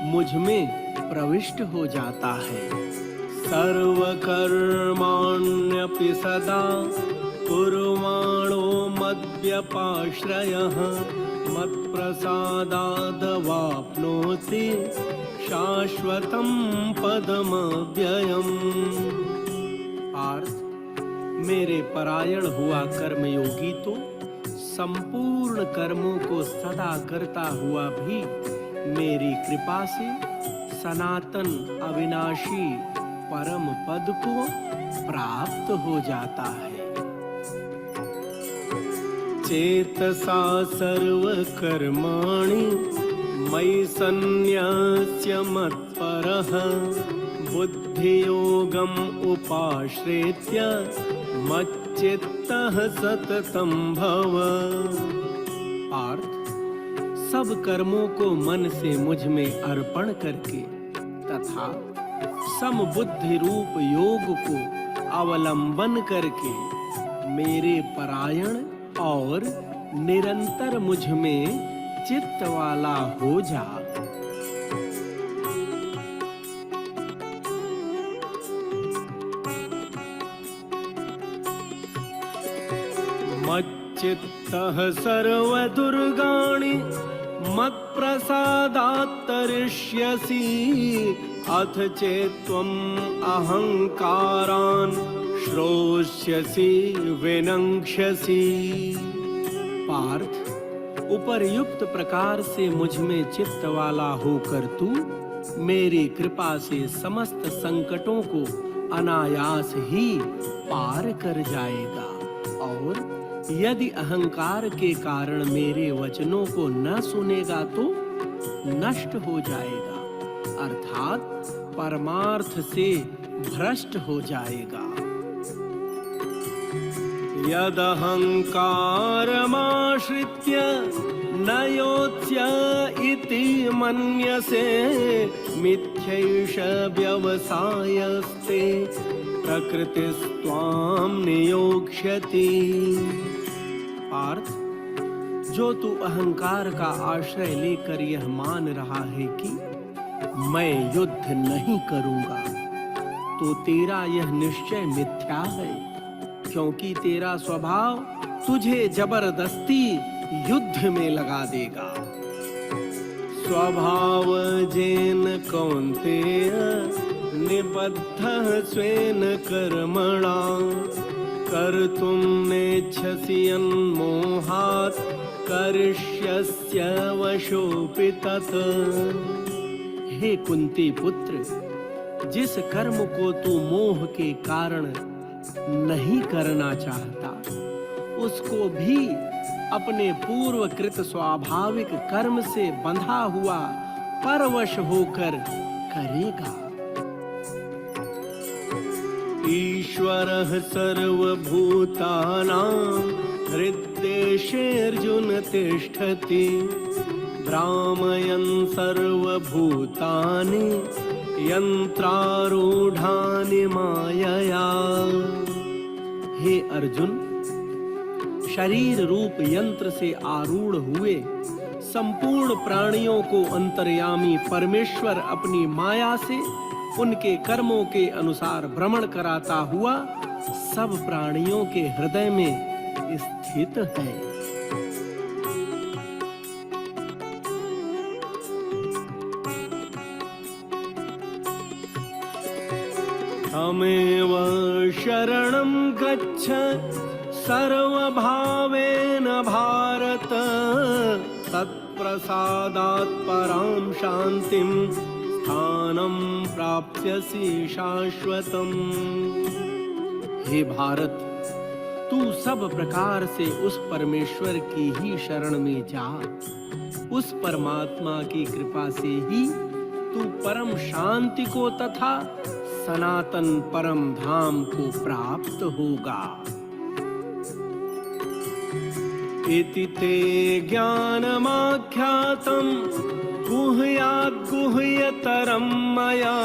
D: मुझ में प्रविष्ट हो जाता है। सर्वकर्माण्यपि सदा कुर्वाणो मद्व्यपाश्रयः मत्प्रसादादवाप्नोति शाश्वतं पदमव्ययम्। पार्थ, मेरे परायण हुआ कर्मयोगी तो संपूर्ण कर्मों को सदा करता हुआ भी मेरी कृपा से सनातन अविनाशी परम पद को प्राप्त हो जाता है। चेतसा सर्वकर्माणि मयि सन्न्यस्य मत्परः बुद्धियोगम् उपाश्रित्य मच्चित्तः सततं भव। पार्थ, सब कर्मों को मन से मुझ में अर्पण करके तथा समबुद्धि रूप योग को अवलंबन करके मेरे परायण और निरंतर मुझ में चित्त वाला हो जा। मच्चित्तः सर्वदुर्गाणि मत्प्रसादात् तरिष्यसि अथ चेत्त्वम् अहंकारान् श्रोष्यसि विनङ्क्ष्यसि। पार्थ, उपर्युक्त प्रकार से मुझ में चित्त वाला होकर तू मेरी कृपा से समस्त संकटों को अनायास ही पार कर जाएगा और यदि अहंकार के कारण मेरे वचनों को न सुनेगा तो नष्ट हो जाएगा, अर्थात परमार्थ से भ्रष्ट हो जाएगा। यदहंकारमाश्रित्य न योत्स्य इति मन्यसे मिथ्यैष व्यवसायस्ते प्रकृतिस्त्वां नियोक्ष्यति। पार्थ, जो तू अहंकार का आश्रय लेकर यह मान रहा है कि मैं युद्ध नहीं करूंगा, तो तेरा यह निश्चय मिथ्या है, क्योंकि तेरा स्वभाव तुझे जबरदस्ती युद्ध में लगा देगा। स्वभाव जेन कौन्तेय निबद्धः स्वेन कर्मणा कर्तुं नेच्छसि यन्मोहात् करिष्यस्य वशोऽपि तत्। हे कुंती पुत्र, जिस कर्म को तू मोह के कारण नहीं करना चाहता, उसको भी अपने पूर्वकृत स्वाभाविक कर्म से बंधा हुआ परवश होकर करेगा। ईश्वरः सर्वभूतानां हृद्देशेऽर्जुन तिष्ठति भ्रामयन् सर्वभूतानि यंत्रारूढ़ानि मायया। हे अर्जुन, शरीर रूप यंत्र से आरूढ़ हुए संपूर्ण प्राणियों को अंतर्यामी परमेश्वर अपनी माया से उनके कर्मों के अनुसार भ्रमण कराता हुआ सब प्राणियों के हृदय में स्थित है। तमेव शरणं गच्छ सर्वभावेन भारत तत्प्रसादात् परां शान्तिं स्थानं प्राप्स्यसि शाश्वतम्। हे भारत, तू सब प्रकार से उस परमेश्वर की ही शरण में जा। उस परमात्मा की कृपा से ही तू परम शांति को तथा सनातन परम धाम को प्राप्त होगा। इति ते ज्ञानमाख्यातं गुह्याद्गुह्यतरं मया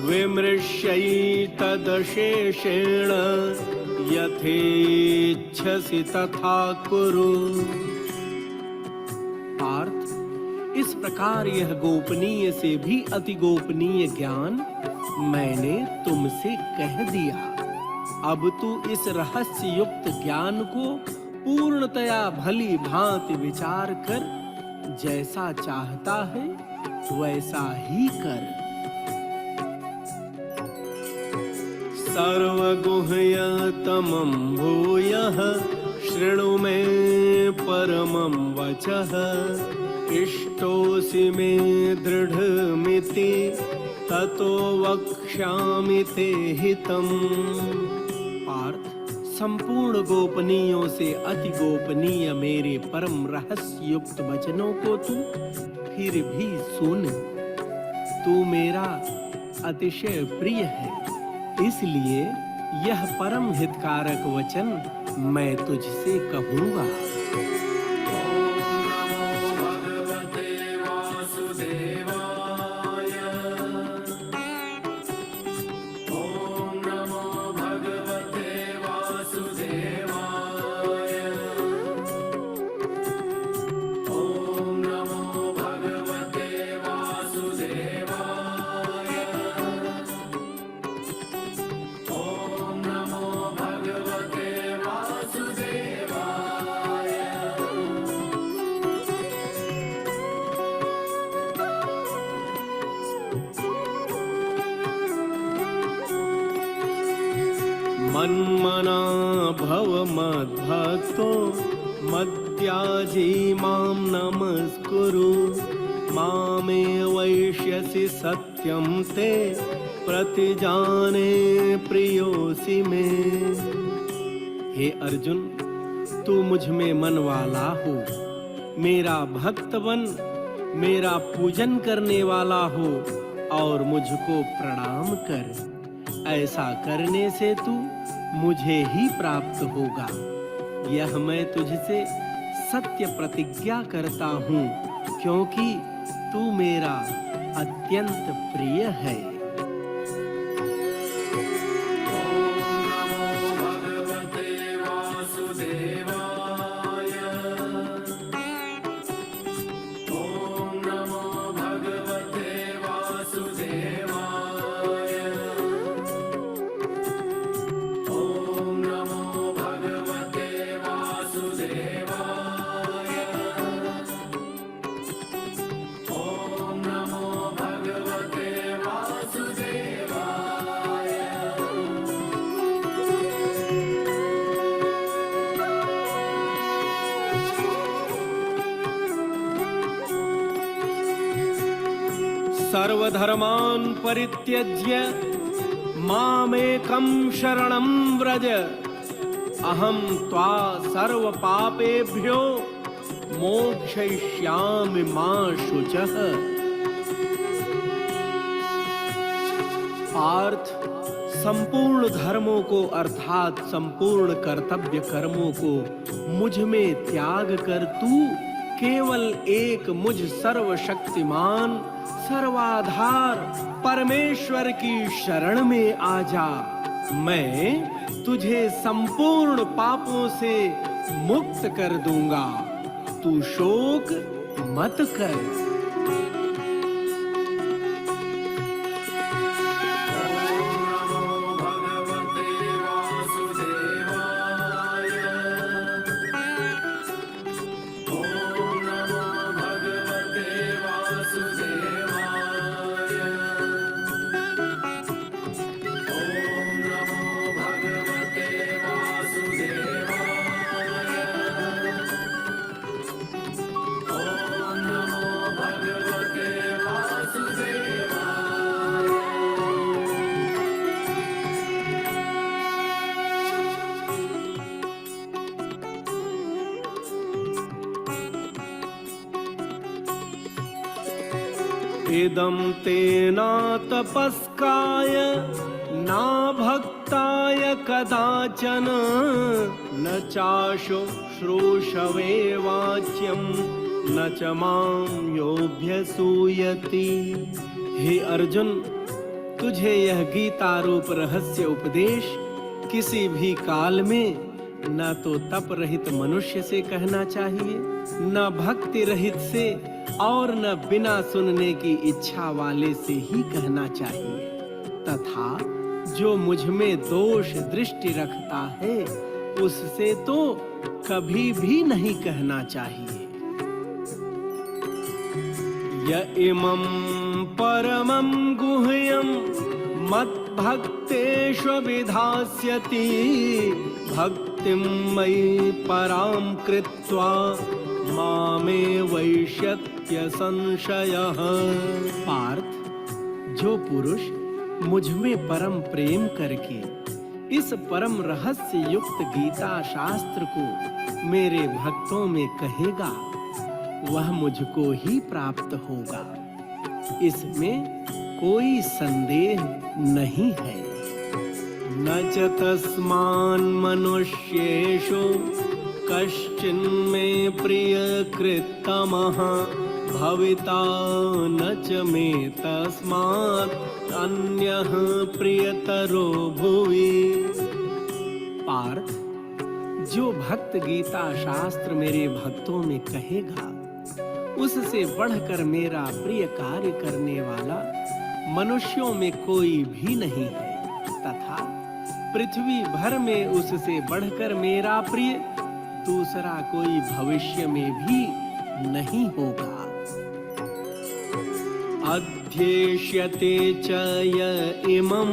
D: विमृश्यैतदशेषेण यथेच्छसि तथा कुरु। पार्थ, इस प्रकार यह गोपनीय से भी अति गोपनीय ज्ञान मैंने तुमसे कह दिया। अब तू इस रहस्य युक्त ज्ञान को पूर्णतया भली भांति विचार कर जैसा चाहता है वैसा ही कर। सर्वगुह्यतमं भूयः शृणु मे परमं वचः इष्टोऽसि मे दृढमिति ततो वक्ष्यामि ते हितम्। पार्थ, संपूर्ण गोपनीयों से अति गोपनीय मेरे परम रहस्य युक्त वचनों को तू फिर भी सुन। तू मेरा अतिशय प्रिय है, इसलिए यह परम हितकारक वचन मैं तुझसे कहूँगा। मन्मना भव मद्भक्तो मद्याजी मां नमस्कुरु। मामे वैष्यसि सत्यं ते प्रतिजाने प्रियोसि मे। हे अर्जुन, तू मुझ में मन वाला हो, मेरा भक्त बन, मेरा पूजन करने वाला हो और मुझको प्रणाम कर। ऐसा करने से तू मुझे ही प्राप्त होगा। यह मैं तुझसे सत्य प्रतिज्ञा करता हूँ, क्योंकि तू मेरा अत्यंत प्रिय है। सर्वधर्मान् परित्यज्य मामेकं शरणं व्रज। अहं त्वा सर्वपापेभ्यो मोक्षयिष्यामि मा शुचः। पार्थ, संपूर्ण धर्मों को अर्थात संपूर्ण कर्तव्य कर्मों को मुझ में त्याग कर तू केवल एक मुझ सर्वशक्तिमान सर्वाधार परमेश्वर की शरण में आ जा। मैं तुझे संपूर्ण पापों से मुक्त कर दूंगा। तू शोक मत कर। इदं तेना तपस्काय ना भक्ताय कदाचन न चाशु श्रोषवे वाच्यं न च मां योऽभ्यसूयति। हे अर्जुन, तुझे यह गीता रूप रहस्य उपदेश किसी भी काल में न तो तप रहित मनुष्य से कहना चाहिए, न भक्ति रहित से और न बिना सुनने की इच्छा वाले से ही कहना चाहिए। तथा जो मुझ में दोष दृष्टि रखता है उससे तो कभी भी नहीं कहना चाहिए। य इमं परमं गुह्यं मद्भक्तेषु विधास्यति भक्तिं मयि परां कृत्वा मामे वैष्यत्य संशयः। पार्थ, जो पुरुष मुझ में परम प्रेम करके इस परम रहस्य युक्त गीता शास्त्र को मेरे भक्तों में कहेगा, वह मुझको ही प्राप्त होगा। इसमें कोई संदेह नहीं है। न च तस्मान् मनुष्येषु कश्चिन्मे प्रियकृत्तमः भविता न च मे तस्मात् अन्यः प्रियतरो भुवि। पार्थ, जो भक्त गीता शास्त्र मेरे भक्तों में कहेगा, उससे बढ़कर मेरा प्रिय कार्य करने वाला मनुष्यों में कोई भी नहीं है, तथा पृथ्वी भर में उससे बढ़कर मेरा प्रिय दूसरा कोई भविष्य में भी नहीं होगा। अध्येष्यते च य इमं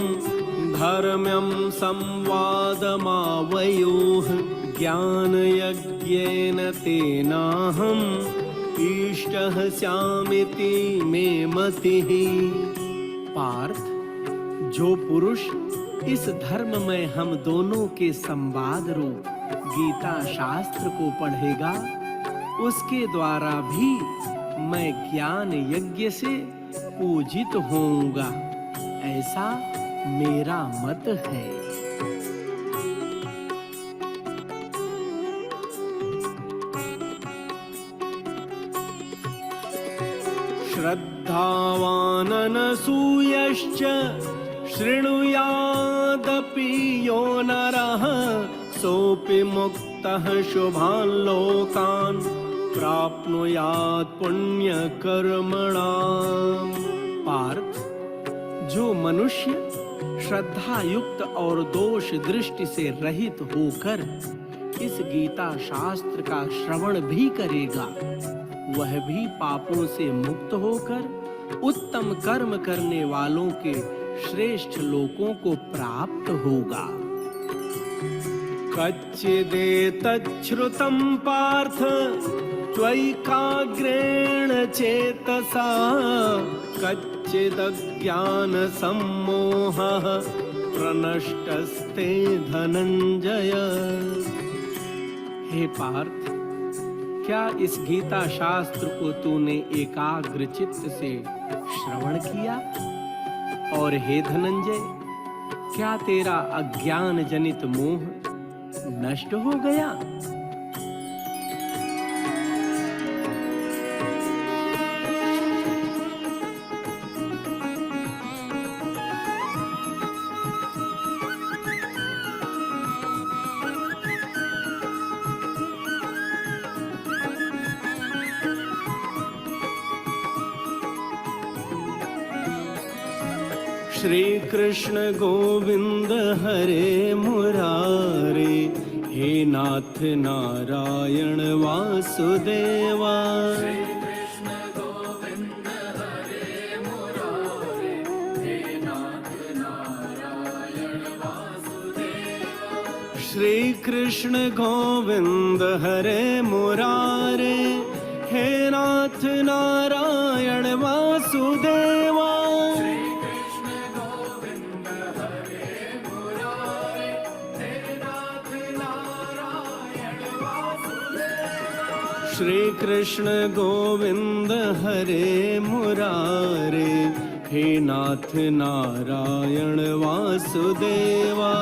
D: धर्म्यं संवादमावयोः ज्ञानयज्ञेन तेनाहम् इष्टः स्यामिति मे मतिः। पार्थ, जो पुरुष इस धर्म में हम दोनों के संवाद रूप गीता शास्त्र को पढ़ेगा, उसके द्वारा भी मैं ज्ञान यज्ञ से पूजित होऊंगा, ऐसा मेरा मत है। श्रद्धावाननसूयश्च शृणुयादपि यो नरः सोऽपि मुक्तः शुभान् लोकान् प्राप्नुयात् पुण्यकर्मणाम्। पार्थ, जो मनुष्य श्रद्धा युक्त और दोष दृष्टि से रहित होकर इस गीता शास्त्र का श्रवण भी करेगा, वह भी पापों से मुक्त होकर उत्तम कर्म करने वालों के श्रेष्ठ लोकों को प्राप्त होगा। कच्चिदेतच्छ्रुतं पार्थ त्वैकाग्रेण चेतसा कच्चिदज्ञानसम्मोहः प्रनष्टस्ते धनंजय। हे पार्थ, क्या इस गीता शास्त्र को तूने एकाग्र चित्त से श्रवण किया? और हे धनंजय, क्या तेरा अज्ञान जनित मोह नष्ट हो गया? श्री कृष्ण गोविंद हरे मुरारे, हे नाथ नारायण वासुदेवा। श्री कृष्ण गोविंद हरे मुरारे, हे नाथ नारायण वासुदेवा। श्री कृष्ण गोविंद हरे मुरारे, हे नाथ नारायण वासुदेवा। श्री कृष्ण गोविंद हरे मुरारे, हे नाथ नारायण वासुदेवा। श्री कृष्ण गोविंद हरे मुरारे, हे नाथ नारायण वासुदेवा।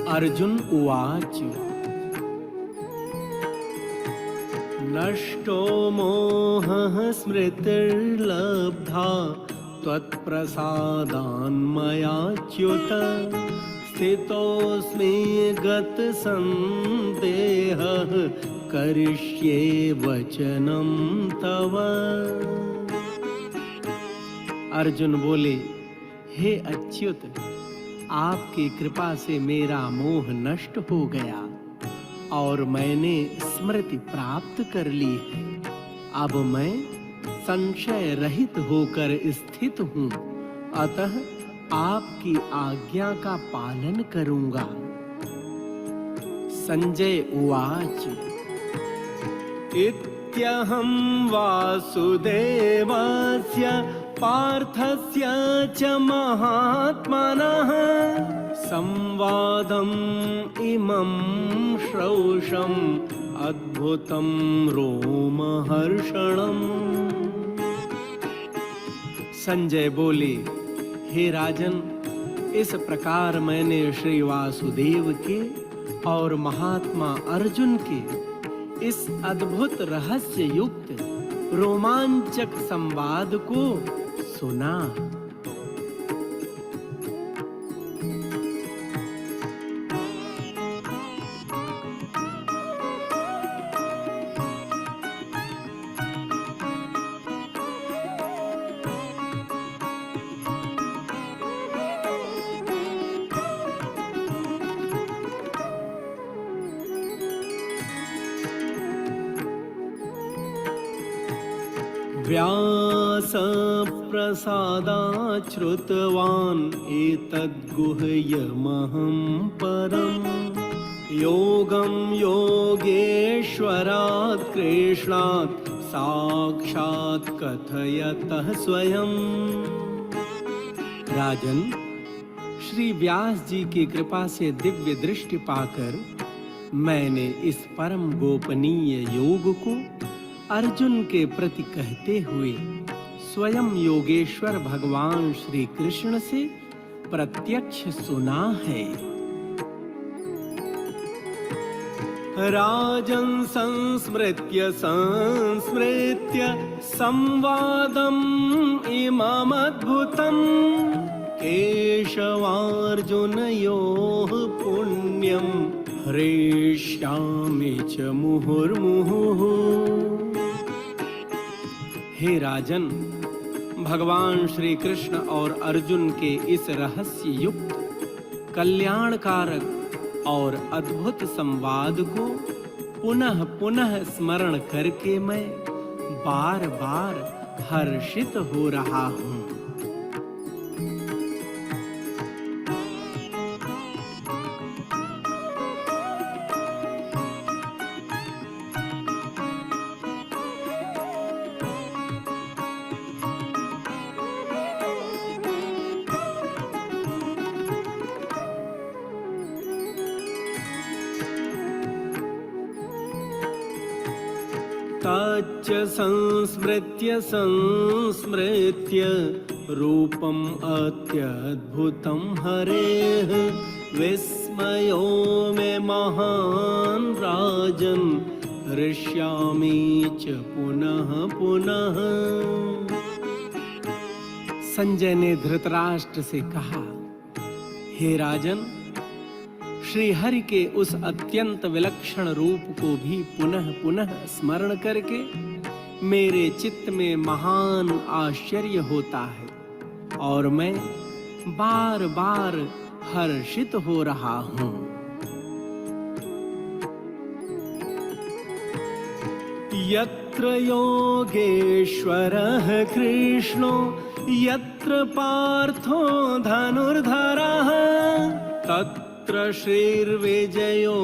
D: अर्जुन उवाच नष्टो मोहः स्मृतिर्लब्धा त्वत्प्रसादान्मयाच्युत स्थितोऽस्मि गतसन्देहः करिष्ये वचनं तव। अर्जुन बोले, हे अच्युत, आपकी कृपा से मेरा मोह नष्ट हो गया और मैंने स्मृति प्राप्त कर ली है। अब मैं संशय रहित होकर स्थित हूँ, अतः आपकी आज्ञा का पालन करूंगा। संजय उवाच इत्यहं वासुदेवस्य पार्थस्य च महात्मनः संवादम् इमं श्रौषम् अद्भुतं रोमहर्षणम्। संजय बोले, हे राजन, इस प्रकार मैंने श्री वासुदेव के और महात्मा अर्जुन के इस अद्भुत रहस्य युक्त रोमांचक संवाद को सुना। व्यासप्रसादात् श्रुतवान् एतद्गुह्यमहं परम् योगं योगेश्वरात् कृष्णात् साक्षात् कथयतः स्वयं। राजन, श्री व्यास जी की कृपा से दिव्य दृष्टि पाकर मैंने इस परम गोपनीय योग को अर्जुन के प्रति कहते हुए स्वयं योगेश्वर भगवान श्री कृष्ण से प्रत्यक्ष सुना है। राजन् संस्मृत्य संवादम् इममद्भुतम् केशवार्जुनयोः पुण्यम् हृष्यामि च मुहुर्मुहुः। हे राजन, भगवान श्री कृष्ण और अर्जुन के इस रहस्य युक्त कल्याणकारक और अद्भुत संवाद को पुनः पुनः स्मरण करके मैं बार बार हर्षित हो रहा हूँ। तच्च संस्मृत्य रूपम् अत्यद्भुतं हरेः विस्मयो मे महान् राजन् हृष्यामि च पुनः पुनः। संजय ने धृतराष्ट्र से कहा, हे राजन, श्री हरि के उस अत्यंत विलक्षण रूप को भी पुनः पुनः स्मरण करके मेरे चित्त में महान आश्चर्य होता है और मैं बार बार हर्षित हो रहा हूँ। यत्र योगेश्वरः कृष्णो यत्र पार्थो धनुर्धरः तत्र श्रीर्विजयो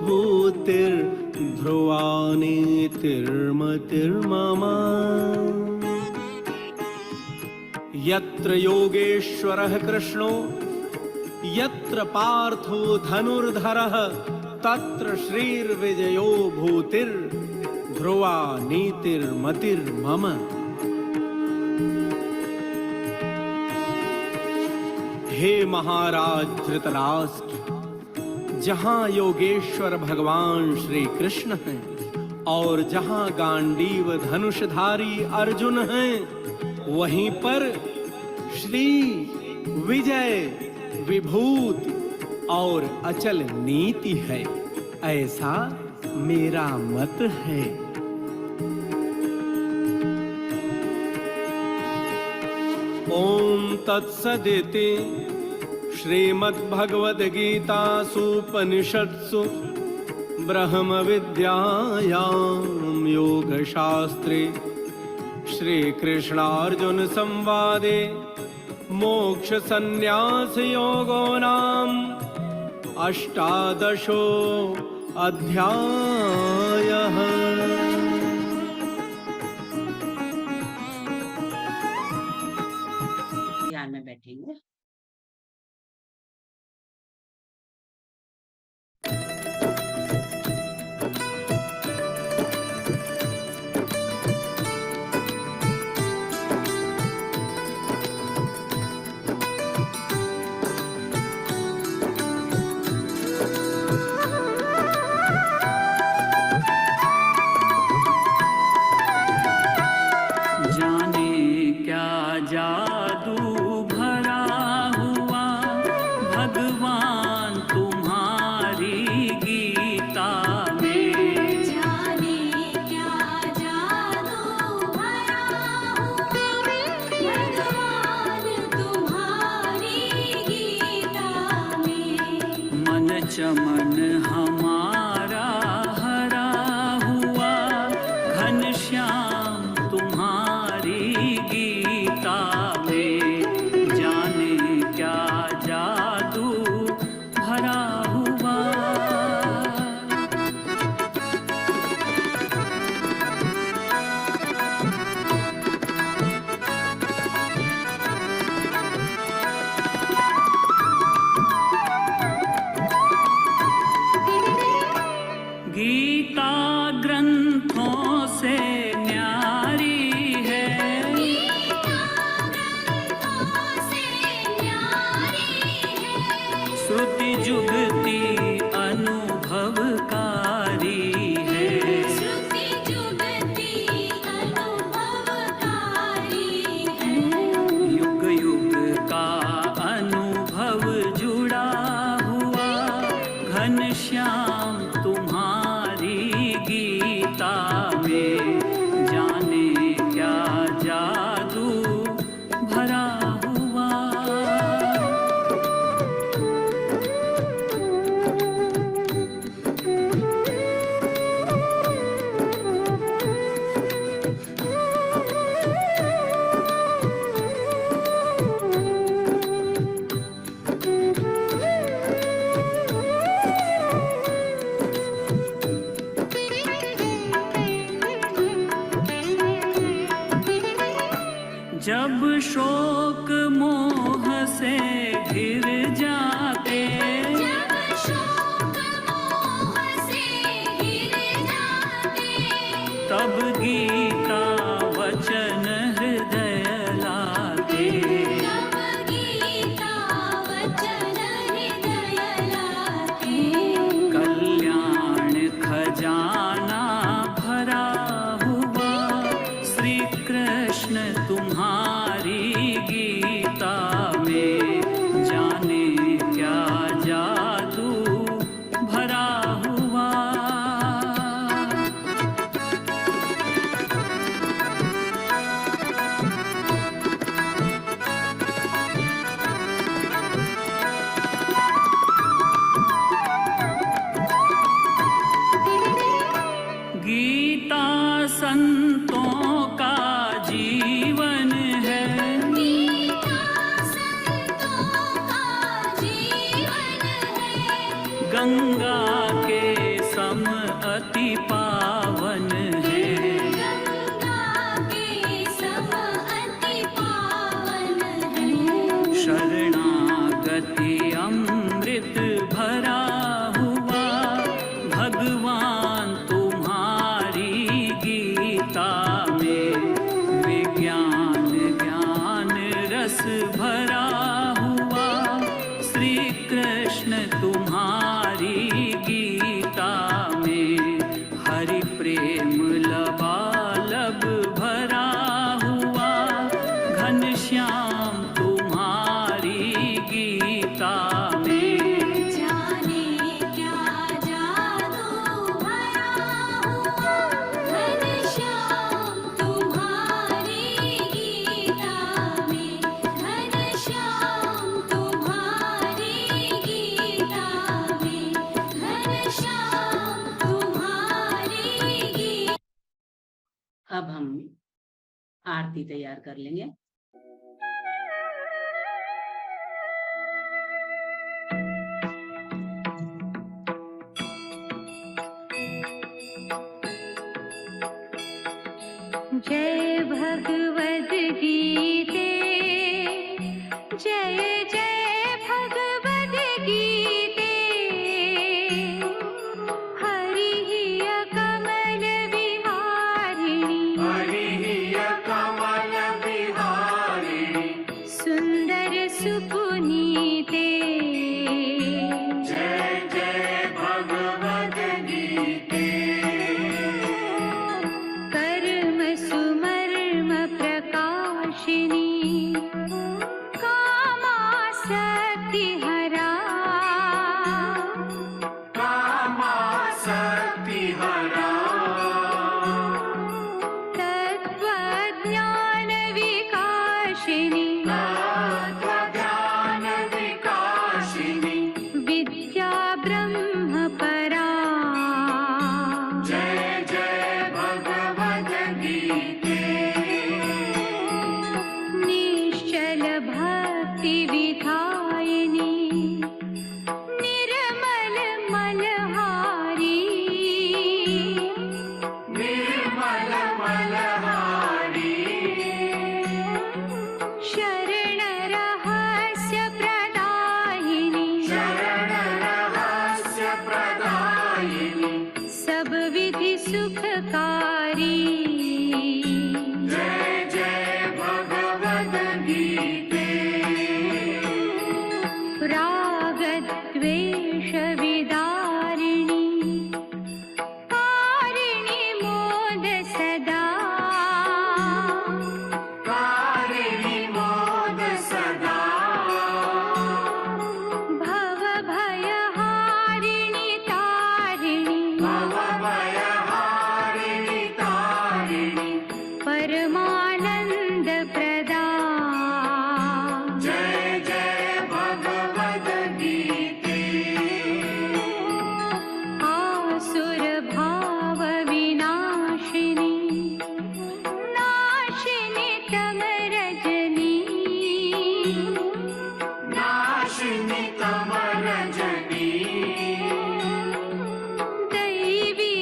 D: भूतिर्ध्रुवा नीतिर्मतिर्मम। यत्र योगेश्वरः कृष्णो यत्र पार्थो धनुर्धरः तत्र श्रीर्विजयो भूतिर्ध्रुवा नीतिर्मतिर्मम। हे महाराज धृतराष्ट्र, जहां योगेश्वर भगवान श्री कृष्ण हैं और जहां गांडीव धनुषधारी अर्जुन हैं, वहीं पर श्री विजय विभूति और अचल नीति है, ऐसा मेरा मत है। ओम तत्सदिति श्रीमद्भगवद्गीतासूपनिषत्सु ब्रह्मविद्यायां योगशास्त्रे श्रीकृष्णार्जुन संवादे मोक्ष संन्यास योगो नाम अष्टादशो अध्यायः।
A: ध्यान में बैठेंगे।
E: जादू भरा हुआ भगवान तुम्हारी गीता में।
C: जाने क्या जादू भरा हुआ भगवान तुम्हारी गीता में।
E: मन चमन हमारा हरा हुआ घनश्याम तुम्हारी गीता में। जाने क्या जादू भरा हुआ। गीता ग्रंथों से न्यारी है। श्रुति जुगती अनुभवकारी है।
C: श्रुति जुगती अनुभवकारी है।
E: युग युग का अनुभव जुड़ा हुआ घनश्याम तुम्हारी गीता में। जाने क्या जादू भरा हुआ। जब शोक मोह से घिर जाते।
C: जब शोक मोह से घिर जाते।
E: तब गीता वचन हृदय लाते।
C: तब गीता वचन हृदय लाते।
E: कल्याण खजाना भरा हुआ श्री कृष्ण तुम्हारी गीता में। जाने क्या जादू भरा हुआ। गीता संतों का जीवन है।
C: गीता संतों का जीवन है।
E: गंगा के सम अति पावन है।
C: गंगा के सम अति पावन है।
E: शरणागति अमृत भरा हुआ भगवान तुम्हारी गीता में। विज्ञान ज्ञान रस भरा हुआ श्री कृष्ण तुम्हारी गीता में। हरि प्रेम लबालब भरा हुआ घनश्याम तुम्हारी गीता में।
C: जाने क्या जादू भरा हुआ घनश्याम तुम्हारी गीता में। घनश्याम तुम्हारी गीता में। घनश्याम तुम्हारी गीता।
A: अब हम आरती तैयार कर लेंगे।
C: जय भगवद गीते जय जय भगवद गीते हरि कमल विहारिणी सुंदर सुपुनीते
F: जय जय भगवद गीते
C: कर्म सुमर्म प्रकाशिनी कामासक्ति हरा
F: कामासक्ति हरा
C: तत्त्वज्ञान विकाशिनी
F: तत्त्वज्ञान विकासिनी
C: विद्या ब्रह्म परा
F: जय जय भगवद गीते
C: निश्चल भक्ति विधायिनी निर्मल मनहारी
F: निर्मल मलहारी
C: शरण रहस्य प्रदायिनी
F: शरण रहस्य प्रदायिनी
C: सब विधि सुखकारी
F: जय जय भगवद गीते
C: राग द्वेष विदारिणी कारिणी मोद सदा
F: कारिणी मोद सदा
C: भव भयहारिणी तारिणी
F: भवभयहारिणि तारिणि
C: परमानंद प्रदा
F: जय जय भगवद गीते
C: आसुर भाव विनाशिनी नाशिनी तमरजनी
F: नाशिनि तमरजनी
C: दैवी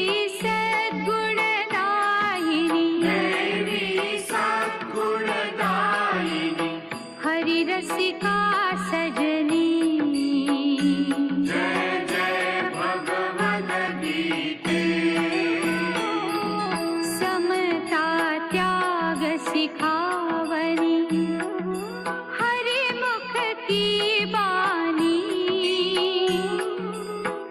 C: सद्गुणदायिनी
F: देवी सद्गुणदायिनि
C: हरिरसिका सजनी
F: जय जय भगवद गीते
C: समता त्याग सिखावनी हरिमुख की बानी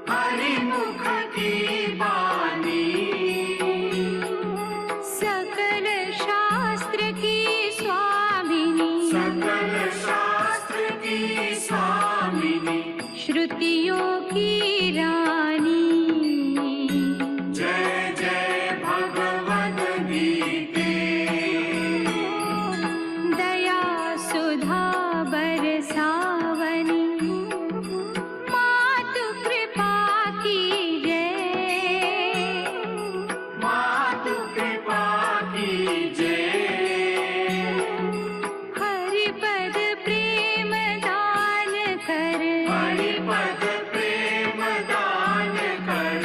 F: हरिमुख की बानी
C: सकल शास्त्र की स्वामिनी
F: सकल शास्त्र की स्वामिनी
C: श्रुतियों की रानी
F: जय जय भगवद गीते
C: दया सुधा बरसावनी मातु कृपा की जय
F: मातु कृपा कीजे
C: हरिपद प्रेम दान कर
F: हरिपद प्रेम दान कर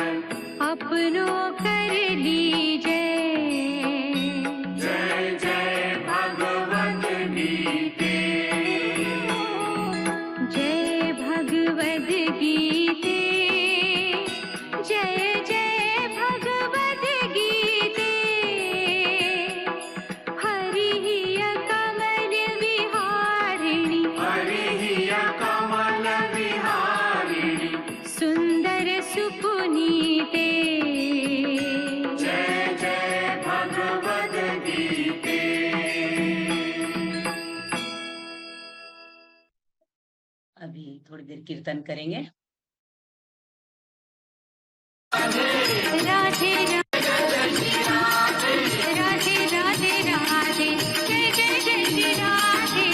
C: अपनों कर लीजे
F: जय जय भगवद गीते
C: जय भगवद गीते जय जय भगवद गीते हरि कमल विहारिणी
F: हरिः कमल विहारिणि
C: सुंदर सुपुनीते
F: जय जय भगवद गीते
A: अभी थोड़ी देर कीर्तन करेंगे।
C: राधे राधे राधे राधे राधे जय जय जय श्री राधे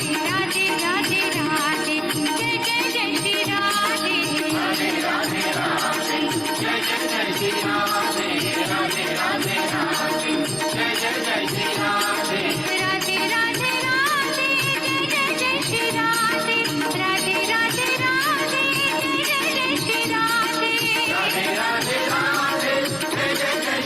C: राधे राधे राधे जय जय जय श्री राधे राधे राधे राधे जय जय जय श्री राधे राधे राधे राधे जय जय जय श्री राधे राधे राधे राधे जय जय जय श्री राधे राधे राधे राधे जय जय जय श्री राधे राधे राधे राधे जय जय जय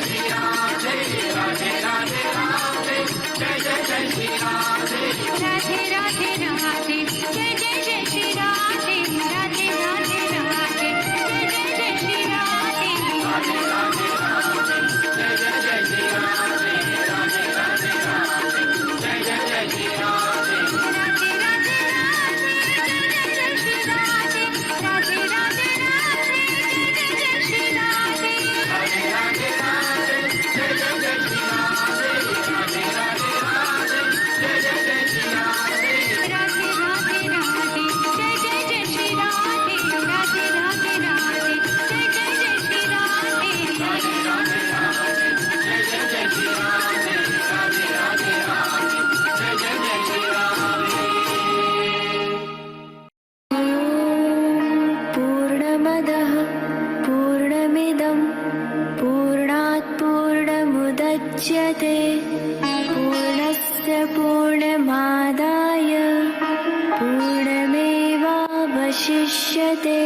C: शिष्यते।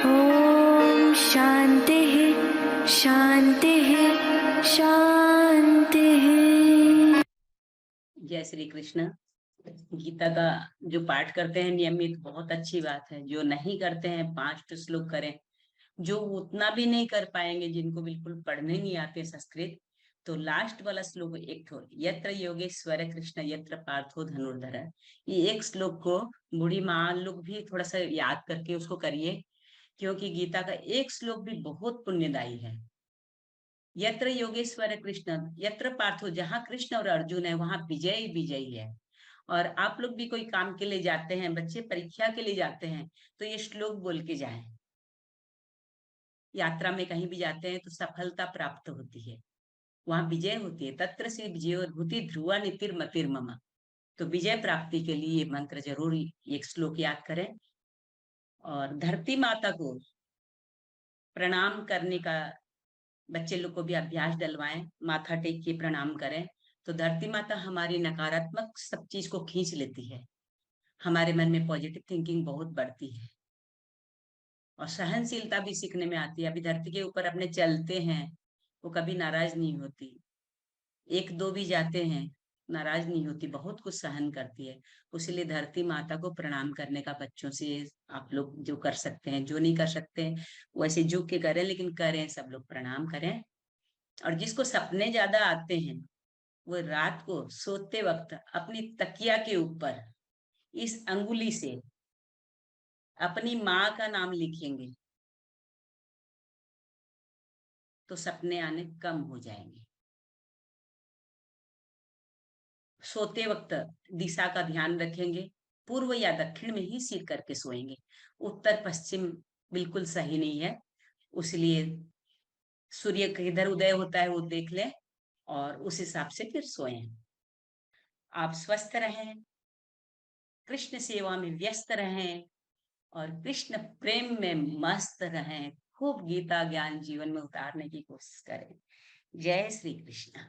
C: ॐ शान्तिः शान्तिः शान्तिः।
A: जय श्री कृष्ण। गीता का जो पाठ करते हैं नियमित, बहुत अच्छी बात है। जो नहीं करते हैं 5 श्लोक करें। जो उतना भी नहीं कर पाएंगे, जिनको बिल्कुल पढ़ने नहीं आते संस्कृत, तो लास्ट वाला श्लोक एक ठो, यत्र योगेश्वर कृष्ण यत्र पार्थो धनुर्धर, ये एक श्लोक को बूढ़ी माँ लोग भी थोड़ा सा याद करके उसको करिए, क्योंकि गीता का एक श्लोक भी बहुत पुण्यदायी है। यत्र योगेश्वर कृष्ण यत्र पार्थो, जहाँ कृष्ण और अर्जुन है वहां विजय विजयी है। और आप लोग भी कोई काम के लिए जाते हैं, बच्चे परीक्षा के लिए जाते हैं, तो ये श्लोक बोल के जाएं। यात्रा में कहीं भी जाते हैं तो सफलता प्राप्त होती है, वहां विजय होती है। तत्र से विजयोर्भूति ध्रुवा नीतिर्मतिर्मम। तो विजय प्राप्ति के लिए ये मंत्र जरूर एक श्लोक याद करें। और धरती माता को प्रणाम करने का बच्चे लोग को भी अभ्यास डलवाएं, माथा टेक के प्रणाम करें। तो धरती माता हमारी नकारात्मक सब चीज को खींच लेती है, हमारे मन में पॉजिटिव थिंकिंग बहुत बढ़ती है और सहनशीलता भी सीखने में आती है। अभी धरती के ऊपर अपने चलते हैं, वो कभी नाराज नहीं होती। 1-2 भी जाते हैं, नाराज नहीं होती, बहुत कुछ सहन करती है। इसलिए धरती माता को प्रणाम करने का बच्चों से आप लोग जो कर सकते हैं, जो नहीं कर सकते हैं वैसे झुक के करें, लेकिन करें, सब लोग प्रणाम करें। और जिसको सपने ज्यादा आते हैं वो रात को सोते वक्त अपनी तकिया के ऊपर इस अंगुली से अपनी माँ का नाम लिखेंगे तो सपने आने कम हो जाएंगे। सोते वक्त दिशा का ध्यान रखेंगे, पूर्व या दक्षिण में ही सिर करके सोएंगे। उत्तर पश्चिम बिल्कुल सही नहीं है, इसलिए सूर्य किधर उदय होता है वो देख लें और उस हिसाब से फिर सोएं। आप स्वस्थ रहें, कृष्ण सेवा में व्यस्त रहें और कृष्ण प्रेम में मस्त रहें। खूब गीता ज्ञान जीवन में उतारने की कोशिश करें। जय श्री कृष्ण।